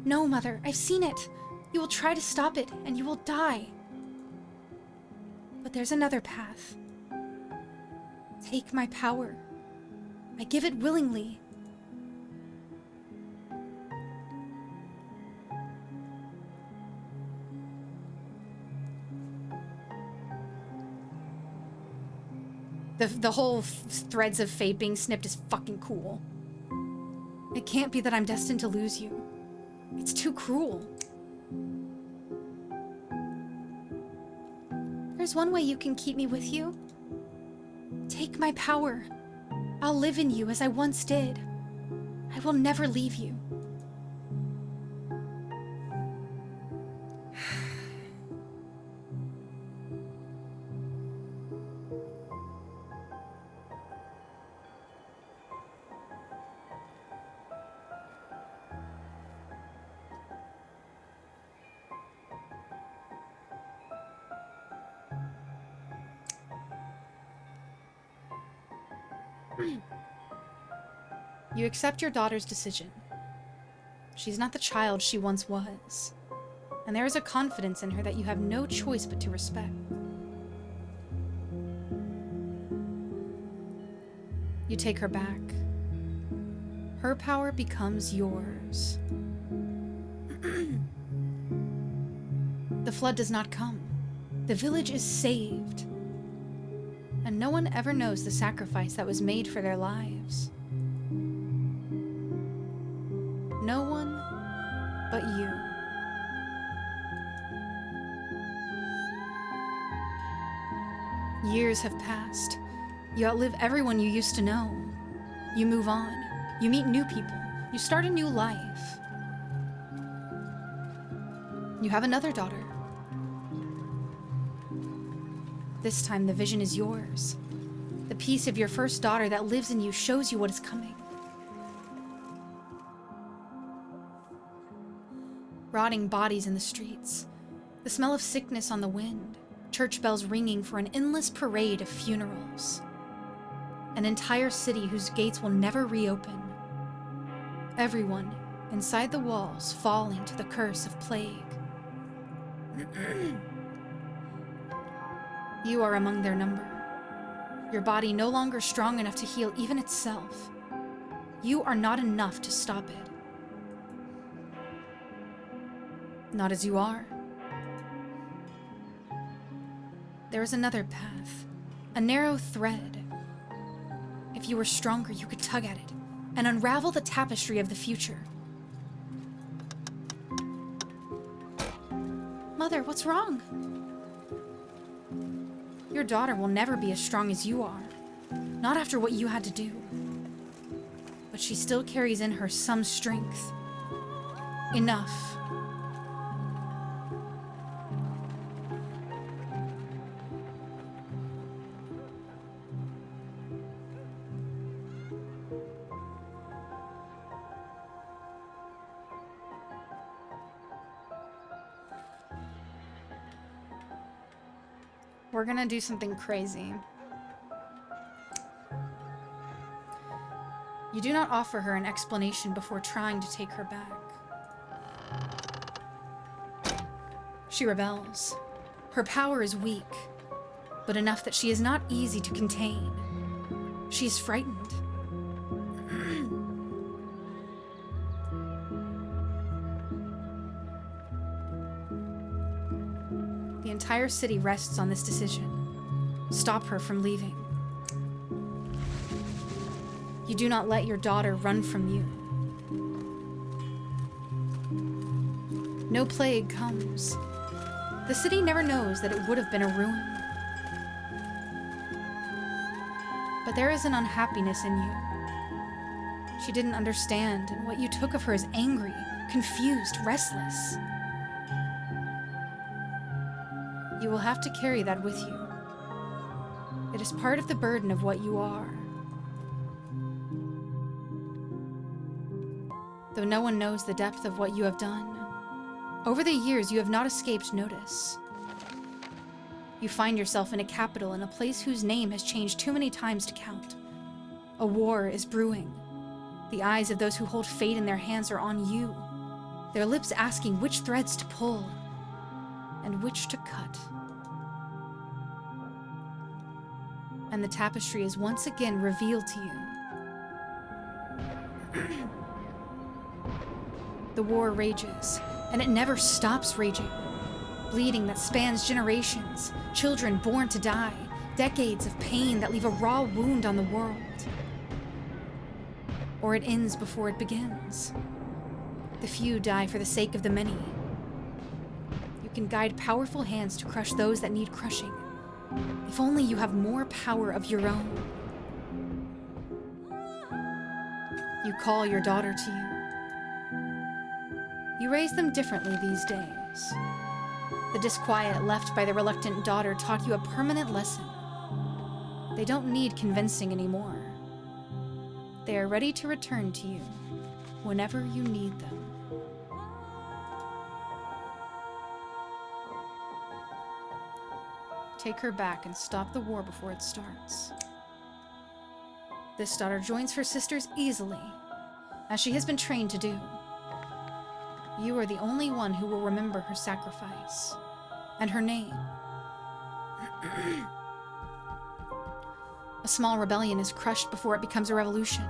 No, Mother, I've seen it. You will try to stop it, and you will die. But there's another path. Take my power. I give it willingly. The whole threads of fate being snipped is fucking cool. It can't be that I'm destined to lose you. It's too cruel. There's one way you can keep me with you. Take my power. I'll live in you as I once did. I will never leave you. You accept your daughter's decision. She's not the child she once was, and there is a confidence in her that you have no choice but to respect. You take her back. Her power becomes yours. The flood does not come. The village is saved. And no one ever knows the sacrifice that was made for their lives. No one but you. Years have passed. You outlive everyone you used to know. You move on. You meet new people. You start a new life. You have another daughter. This time the vision is yours. The piece of your first daughter that lives in you shows you what is coming. Rotting bodies in the streets. The smell of sickness on the wind. Church bells ringing for an endless parade of funerals. An entire city whose gates will never reopen. Everyone inside the walls falling to the curse of plague. You are among their number. Your body no longer strong enough to heal even itself. You are not enough to stop it. Not as you are. There is another path, a narrow thread. If you were stronger, you could tug at it and unravel the tapestry of the future. Mother, what's wrong? Your daughter will never be as strong as you are. Not after what you had to do. But she still carries in her some strength. Enough. We're gonna do something crazy. You do not offer her an explanation before trying to take her back. She rebels. Her power is weak, but enough that she is not easy to contain. She is frightened. The entire city rests on this decision. Stop her from leaving. You do not let your daughter run from you. No plague comes. The city never knows that it would have been a ruin. But there is an unhappiness in you. She didn't understand, and what you took of her is angry, confused, restless. You will have to carry that with you. It is part of the burden of what you are. Though no one knows the depth of what you have done, over the years you have not escaped notice. You find yourself in a capital in a place whose name has changed too many times to count. A war is brewing. The eyes of those who hold fate in their hands are on you, their lips asking which threads to pull and which to cut. And the tapestry is once again revealed to you. The war rages, and it never stops raging. Bleeding that spans generations, children born to die, decades of pain that leave a raw wound on the world. Or it ends before it begins. The few die for the sake of the many. You can guide powerful hands to crush those that need crushing. If only you have more power of your own. You call your daughter to you. You raise them differently these days. The disquiet left by the reluctant daughter taught you a permanent lesson. They don't need convincing anymore. They are ready to return to you whenever you need them. Take her back and stop the war before it starts. This daughter joins her sisters easily, as she has been trained to do. You are the only one who will remember her sacrifice, and her name. A small rebellion is crushed before it becomes a revolution.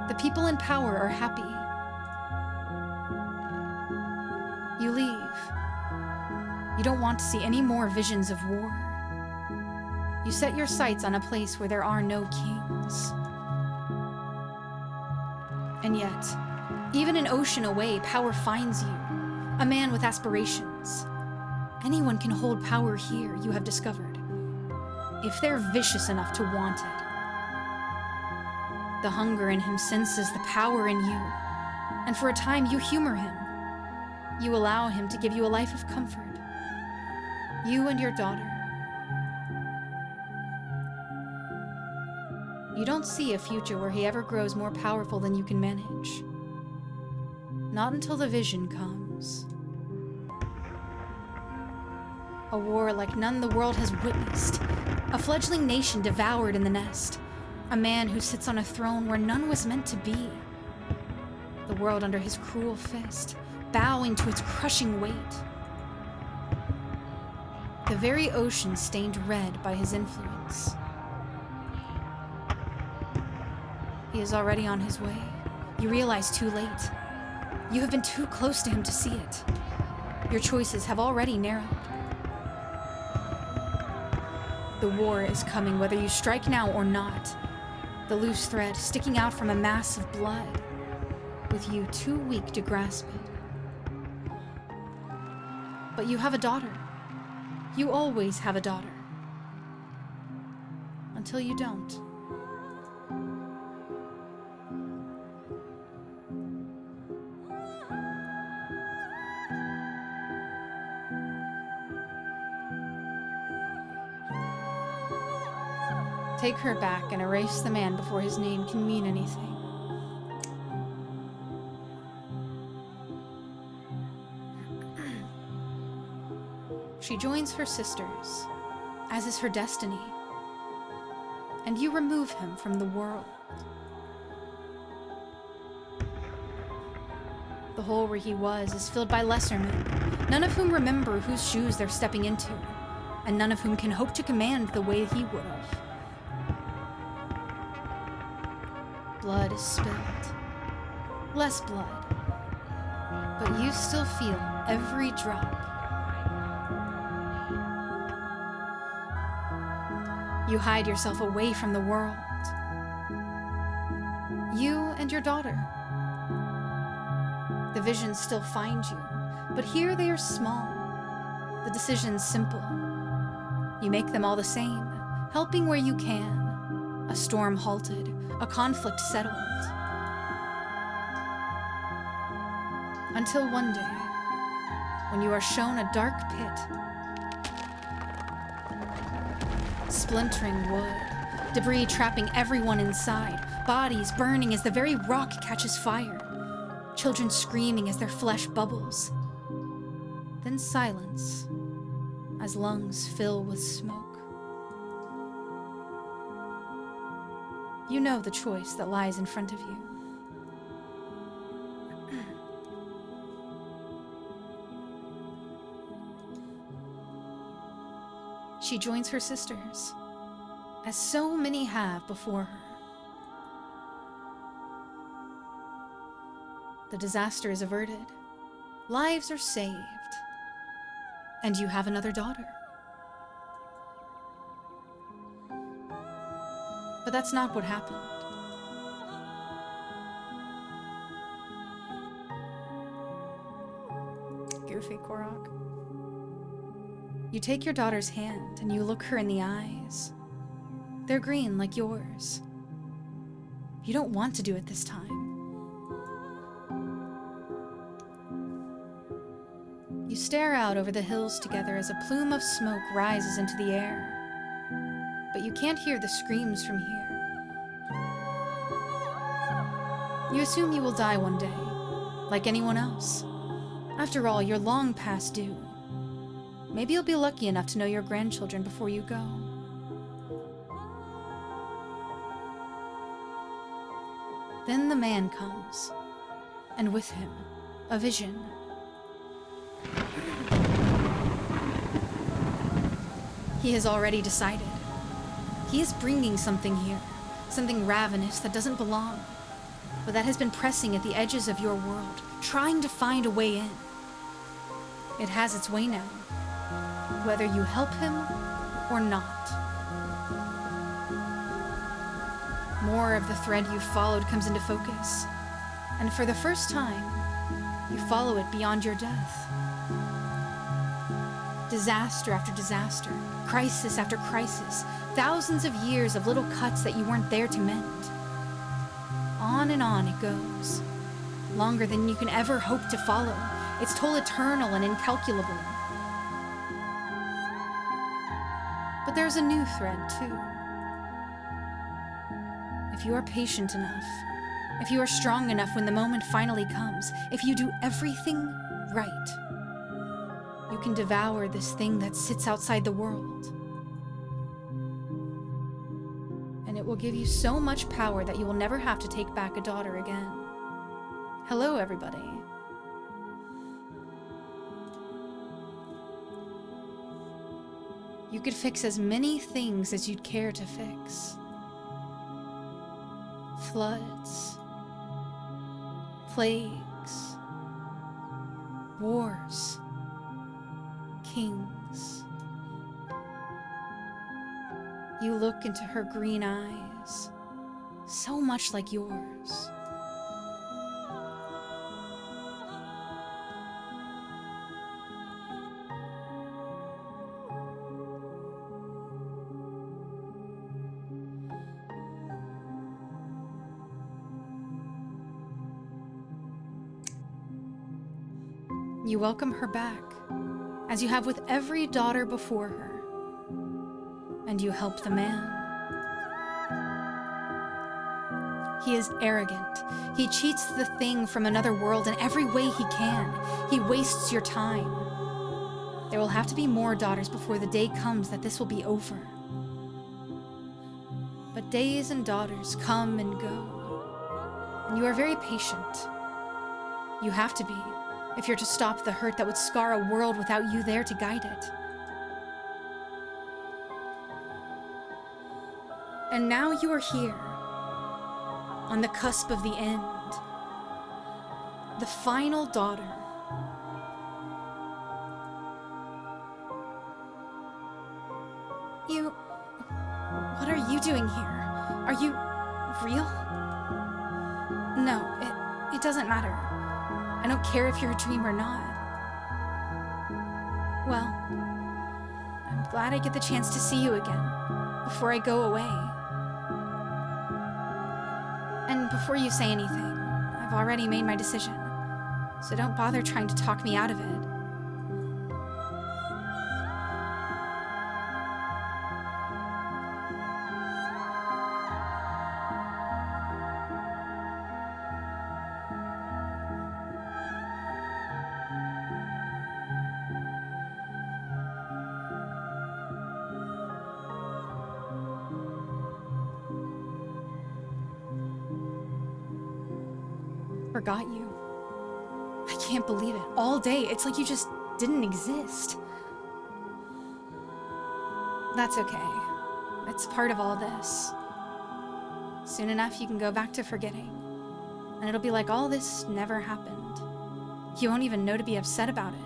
The people in power are happy. You leave. You don't want to see any more visions of war. You set your sights on a place where there are no kings. And yet, even an ocean away, power finds you. A man with aspirations. Anyone can hold power here, you have discovered, if they're vicious enough to want it. The hunger in him senses the power in you, and for a time you humor him. You allow him to give you a life of comfort. You and your daughter. You don't see a future where he ever grows more powerful than you can manage. Not until the vision comes. A war like none the world has witnessed. A fledgling nation devoured in the nest. A man who sits on a throne where none was meant to be. The world under his cruel fist, bowing to its crushing weight. The very ocean stained red by his influence. He is already on his way. You realize too late. You have been too close to him to see it. Your choices have already narrowed. The war is coming whether you strike now or not. The loose thread sticking out from a mass of blood, with you too weak to grasp it. But you have a daughter. You always have a daughter. Until you don't. Take her back and erase the man before his name can mean anything. She joins her sisters, as is her destiny, and you remove him from the world. The hole where he was is filled by lesser men, none of whom remember whose shoes they're stepping into, and none of whom can hope to command the way he would have. Blood is spilled. Less blood. But you still feel every drop. You hide yourself away from the world. You and your daughter. The visions still find you, but here they are small. The decisions simple. You make them all the same, helping where you can. A storm halted. A conflict settled. Until one day, when you are shown a dark pit. Splintering wood, debris trapping everyone inside, bodies burning as the very rock catches fire, children screaming as their flesh bubbles. Then silence, as lungs fill with smoke. You know the choice that lies in front of you. She joins her sisters, as so many have before her. The disaster is averted, lives are saved, and you have another daughter. But that's not what happened. Goofy Korok. You take your daughter's hand and you look her in the eyes. They're green like yours. You don't want to do it this time. You stare out over the hills together as a plume of smoke rises into the air. But you can't hear the screams from here. You assume you will die one day, like anyone else. After all, you're long past due. Maybe you'll be lucky enough to know your grandchildren before you go. Then the man comes, and with him, a vision. He has already decided. He is bringing something here, something ravenous that doesn't belong, but that has been pressing at the edges of your world, trying to find a way in. It has its way now, whether you help him or not. More of the thread you've followed comes into focus, and for the first time, you follow it beyond your death. Disaster after disaster, crisis after crisis, thousands of years of little cuts that you weren't there to mend. On and on it goes, longer than you can ever hope to follow, its toll eternal and incalculable. But there's a new thread, too. If you are patient enough, if you are strong enough when the moment finally comes, if you do everything right, you can devour this thing that sits outside the world. And it will give you so much power that you will never have to take back a daughter again. Hello, everybody. You could fix as many things as you'd care to fix. Floods, plagues, wars, kings. You look into her green eyes, so much like yours. You welcome her back, as you have with every daughter before her, and you help the man. He is arrogant. He cheats the thing from another world in every way he can. He wastes your time. There will have to be more daughters before the day comes that this will be over. But days and daughters come and go, and you are very patient. You have to be, if you're to stop the hurt that would scar a world without you there to guide it. And now you are here, on the cusp of the end. The final daughter. What are you doing here? Are you real? No, it doesn't matter. I don't care if you're a dream or not. Well, I'm glad I get the chance to see you again, before I go away. And before you say anything, I've already made my decision, so don't bother trying to talk me out of it. Forgot you. I can't believe it. All day, it's like you just didn't exist. That's okay. It's part of all this. Soon enough, you can go back to forgetting. And it'll be like all this never happened. You won't even know to be upset about it.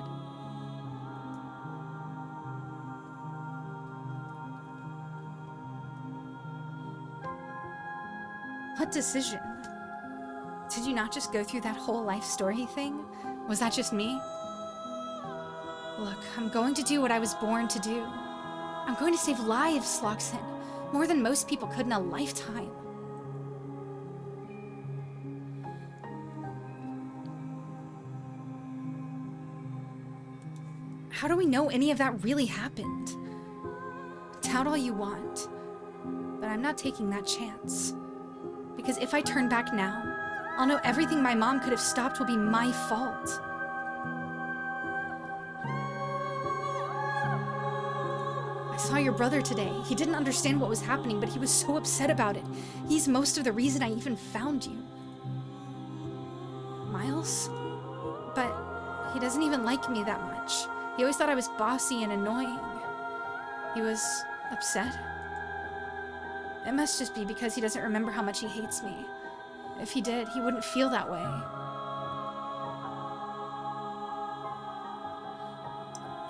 What decision? Did you not just go through that whole life story thing? Was that just me? Look, I'm going to do what I was born to do. I'm going to save lives, Sloxen. More than most people could in a lifetime. How do we know any of that really happened? Doubt all you want, but I'm not taking that chance. Because if I turn back now, I'll know everything my mom could have stopped will be my fault. I saw your brother today. He didn't understand what was happening, but he was so upset about it. He's most of the reason I even found you. Miles? But he doesn't even like me that much. He always thought I was bossy and annoying. He was upset. It must just be because he doesn't remember how much he hates me. If he did, he wouldn't feel that way.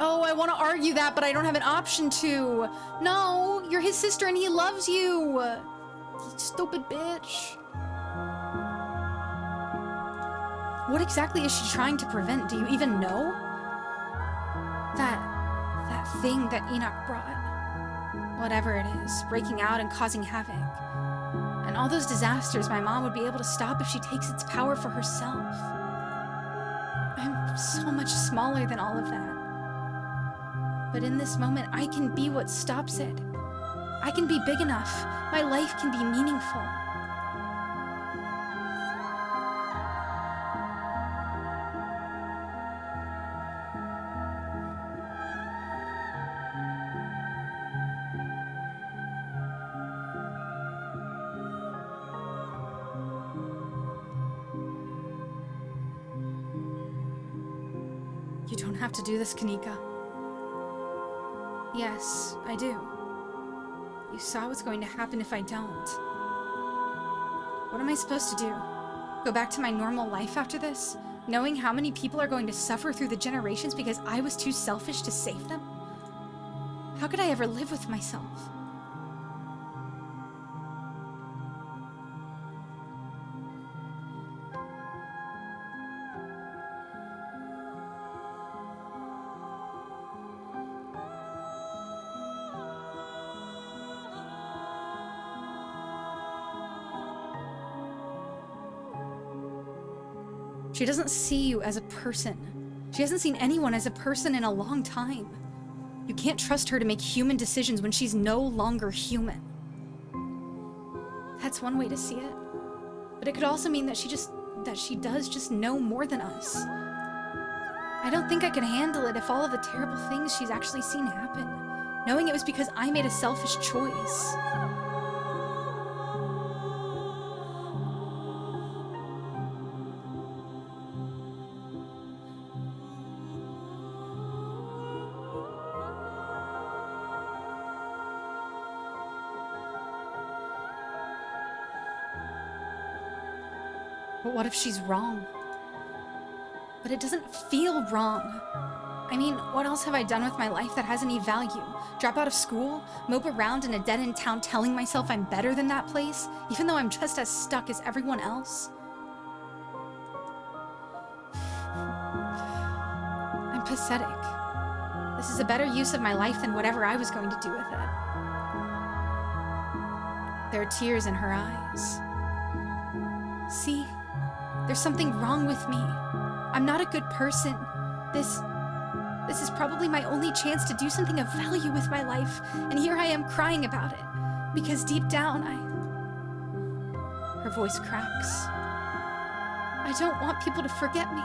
Oh, I want to argue that, but I don't have an option to. No, you're his sister and he loves you. You stupid bitch. What exactly is she trying to prevent? Do you even know? That thing that Enoch brought. Whatever it is, breaking out and causing havoc. And all those disasters my mom would be able to stop if she takes its power for herself. I'm so much smaller than all of that. But in this moment, I can be what stops it. I can be big enough. My life can be meaningful. You don't have to do this, Kanika. Yes, I do. You saw what's going to happen if I don't. What am I supposed to do? Go back to my normal life after this? Knowing how many people are going to suffer through the generations because I was too selfish to save them? How could I ever live with myself? She doesn't see you as a person. She hasn't seen anyone as a person in a long time. You can't trust her to make human decisions when she's no longer human. That's one way to see it. But it could also mean that she does just know more than us. I don't think I can handle it if all of the terrible things she's actually seen happen, knowing it was because I made a selfish choice. But what if she's wrong? But it doesn't feel wrong. I mean, what else have I done with my life that has any value? Drop out of school? Mope around in a dead-end town telling myself I'm better than that place, even though I'm just as stuck as everyone else? I'm pathetic. This is a better use of my life than whatever I was going to do with it. There are tears in her eyes. See? There's something wrong with me. I'm not a good person. This is probably my only chance to do something of value with my life, and here I am crying about it. Because deep down, Her voice cracks. I don't want people to forget me.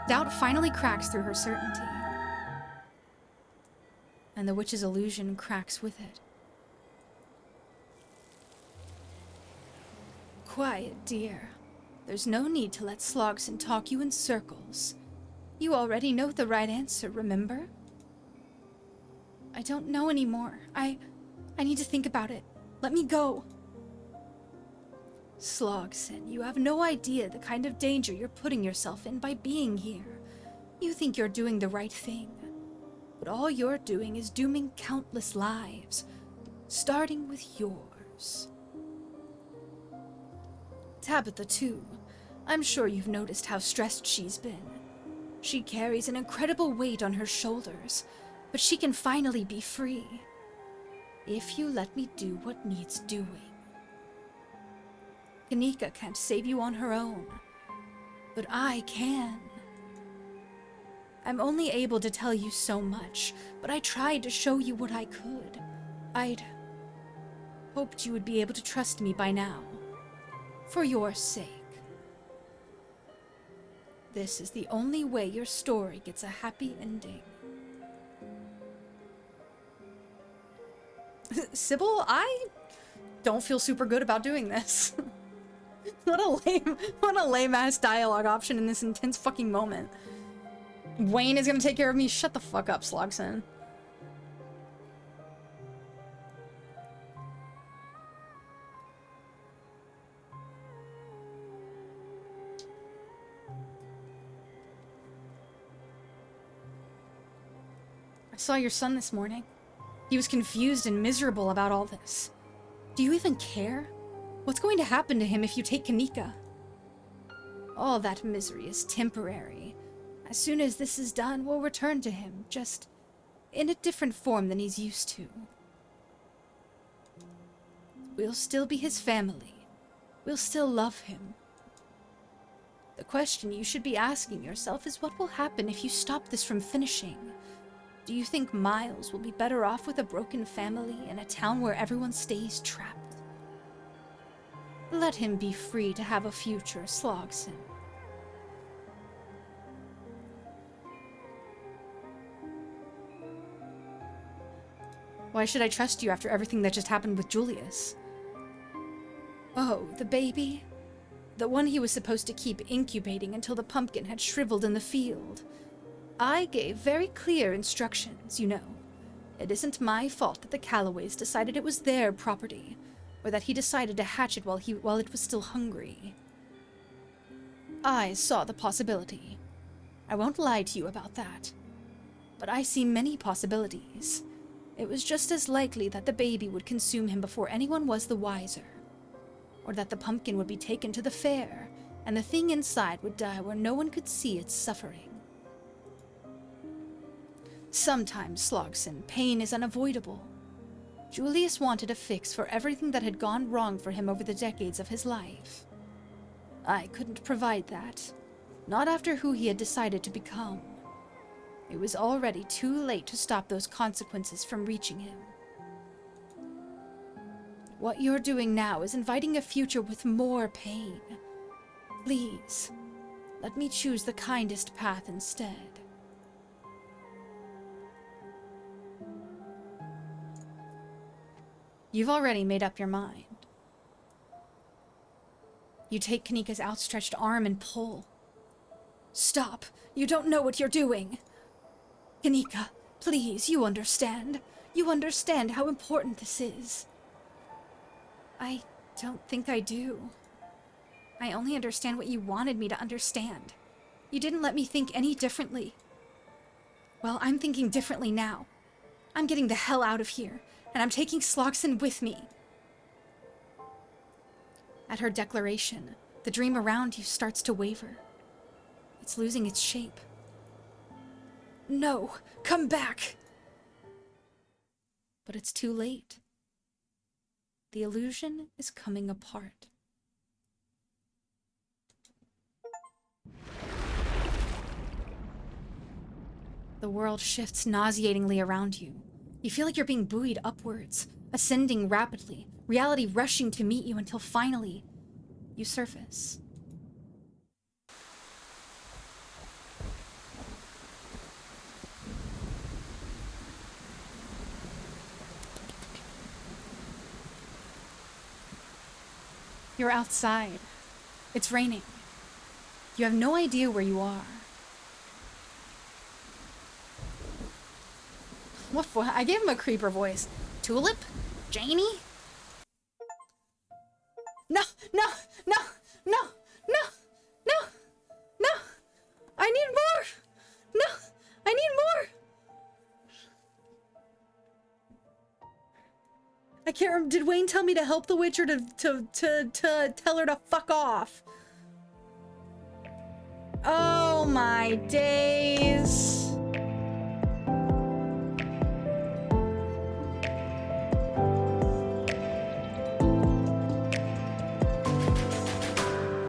Doubt finally cracks through her certainty. And the witch's illusion cracks with it. Quiet, dear. There's no need to let Slogson talk you in circles. You already know the right answer, remember? I don't know anymore. I need to think about it. Let me go. Slogson, you have no idea the kind of danger you're putting yourself in by being here. You think you're doing the right thing. But all you're doing is dooming countless lives, starting with yours. Tabitha, too. I'm sure you've noticed how stressed she's been. She carries an incredible weight on her shoulders, but she can finally be free. If you let me do what needs doing. Kanika can't save you on her own, but I can. I'm only able to tell you so much, but I tried to show you what I could. I'd hoped you would be able to trust me by now. For your sake. This is the only way your story gets a happy ending. Sybil, I don't feel super good about doing this. What a lame-ass dialogue option in this intense fucking moment. Wayne is gonna take care of me. Shut the fuck up, Slogson. I saw your son this morning. He was confused and miserable about all this. Do you even care? What's going to happen to him if you take Kanika? All that misery is temporary. As soon as this is done, we'll return to him, just in a different form than he's used to. We'll still be his family. We'll still love him. The question you should be asking yourself is what will happen if you stop this from finishing? Do you think Miles will be better off with a broken family in a town where everyone stays trapped? Let him be free to have a future, Slogson. Why should I trust you after everything that just happened with Julius? Oh, the baby? The one he was supposed to keep incubating until the pumpkin had shriveled in the field. I gave very clear instructions, you know. It isn't my fault that the Callaways decided it was their property, or that he decided to hatch it while it was still hungry. I saw the possibility. I won't lie to you about that. But I see many possibilities. It was just as likely that the baby would consume him before anyone was the wiser, or that the pumpkin would be taken to the fair, and the thing inside would die where no one could see its suffering. Sometimes, Slogson, pain is unavoidable. Julius wanted a fix for everything that had gone wrong for him over the decades of his life. I couldn't provide that. Not after who he had decided to become. It was already too late to stop those consequences from reaching him. What you're doing now is inviting a future with more pain. Please, let me choose the kindest path instead. You've already made up your mind. You take Kanika's outstretched arm and pull. Stop! You don't know what you're doing! Kanika, please, you understand. You understand how important this is. I don't think I do. I only understand what you wanted me to understand. You didn't let me think any differently. Well, I'm thinking differently now. I'm getting the hell out of here, and I'm taking Sloxen with me. At her declaration, the dream around you starts to waver. It's losing its shape. No, come back! But it's too late. The illusion is coming apart. The world shifts nauseatingly around you. You feel like you're being buoyed upwards, ascending rapidly, reality rushing to meet you until finally, you surface. You're outside. It's raining. You have no idea where you are. What for? I gave him a creeper voice. Tulip? Janie? No, no, no, no, no, no, no. I need more. No, I need more. I can't remember. Did Wayne tell me to help the witch or to tell her to fuck off? Oh my days.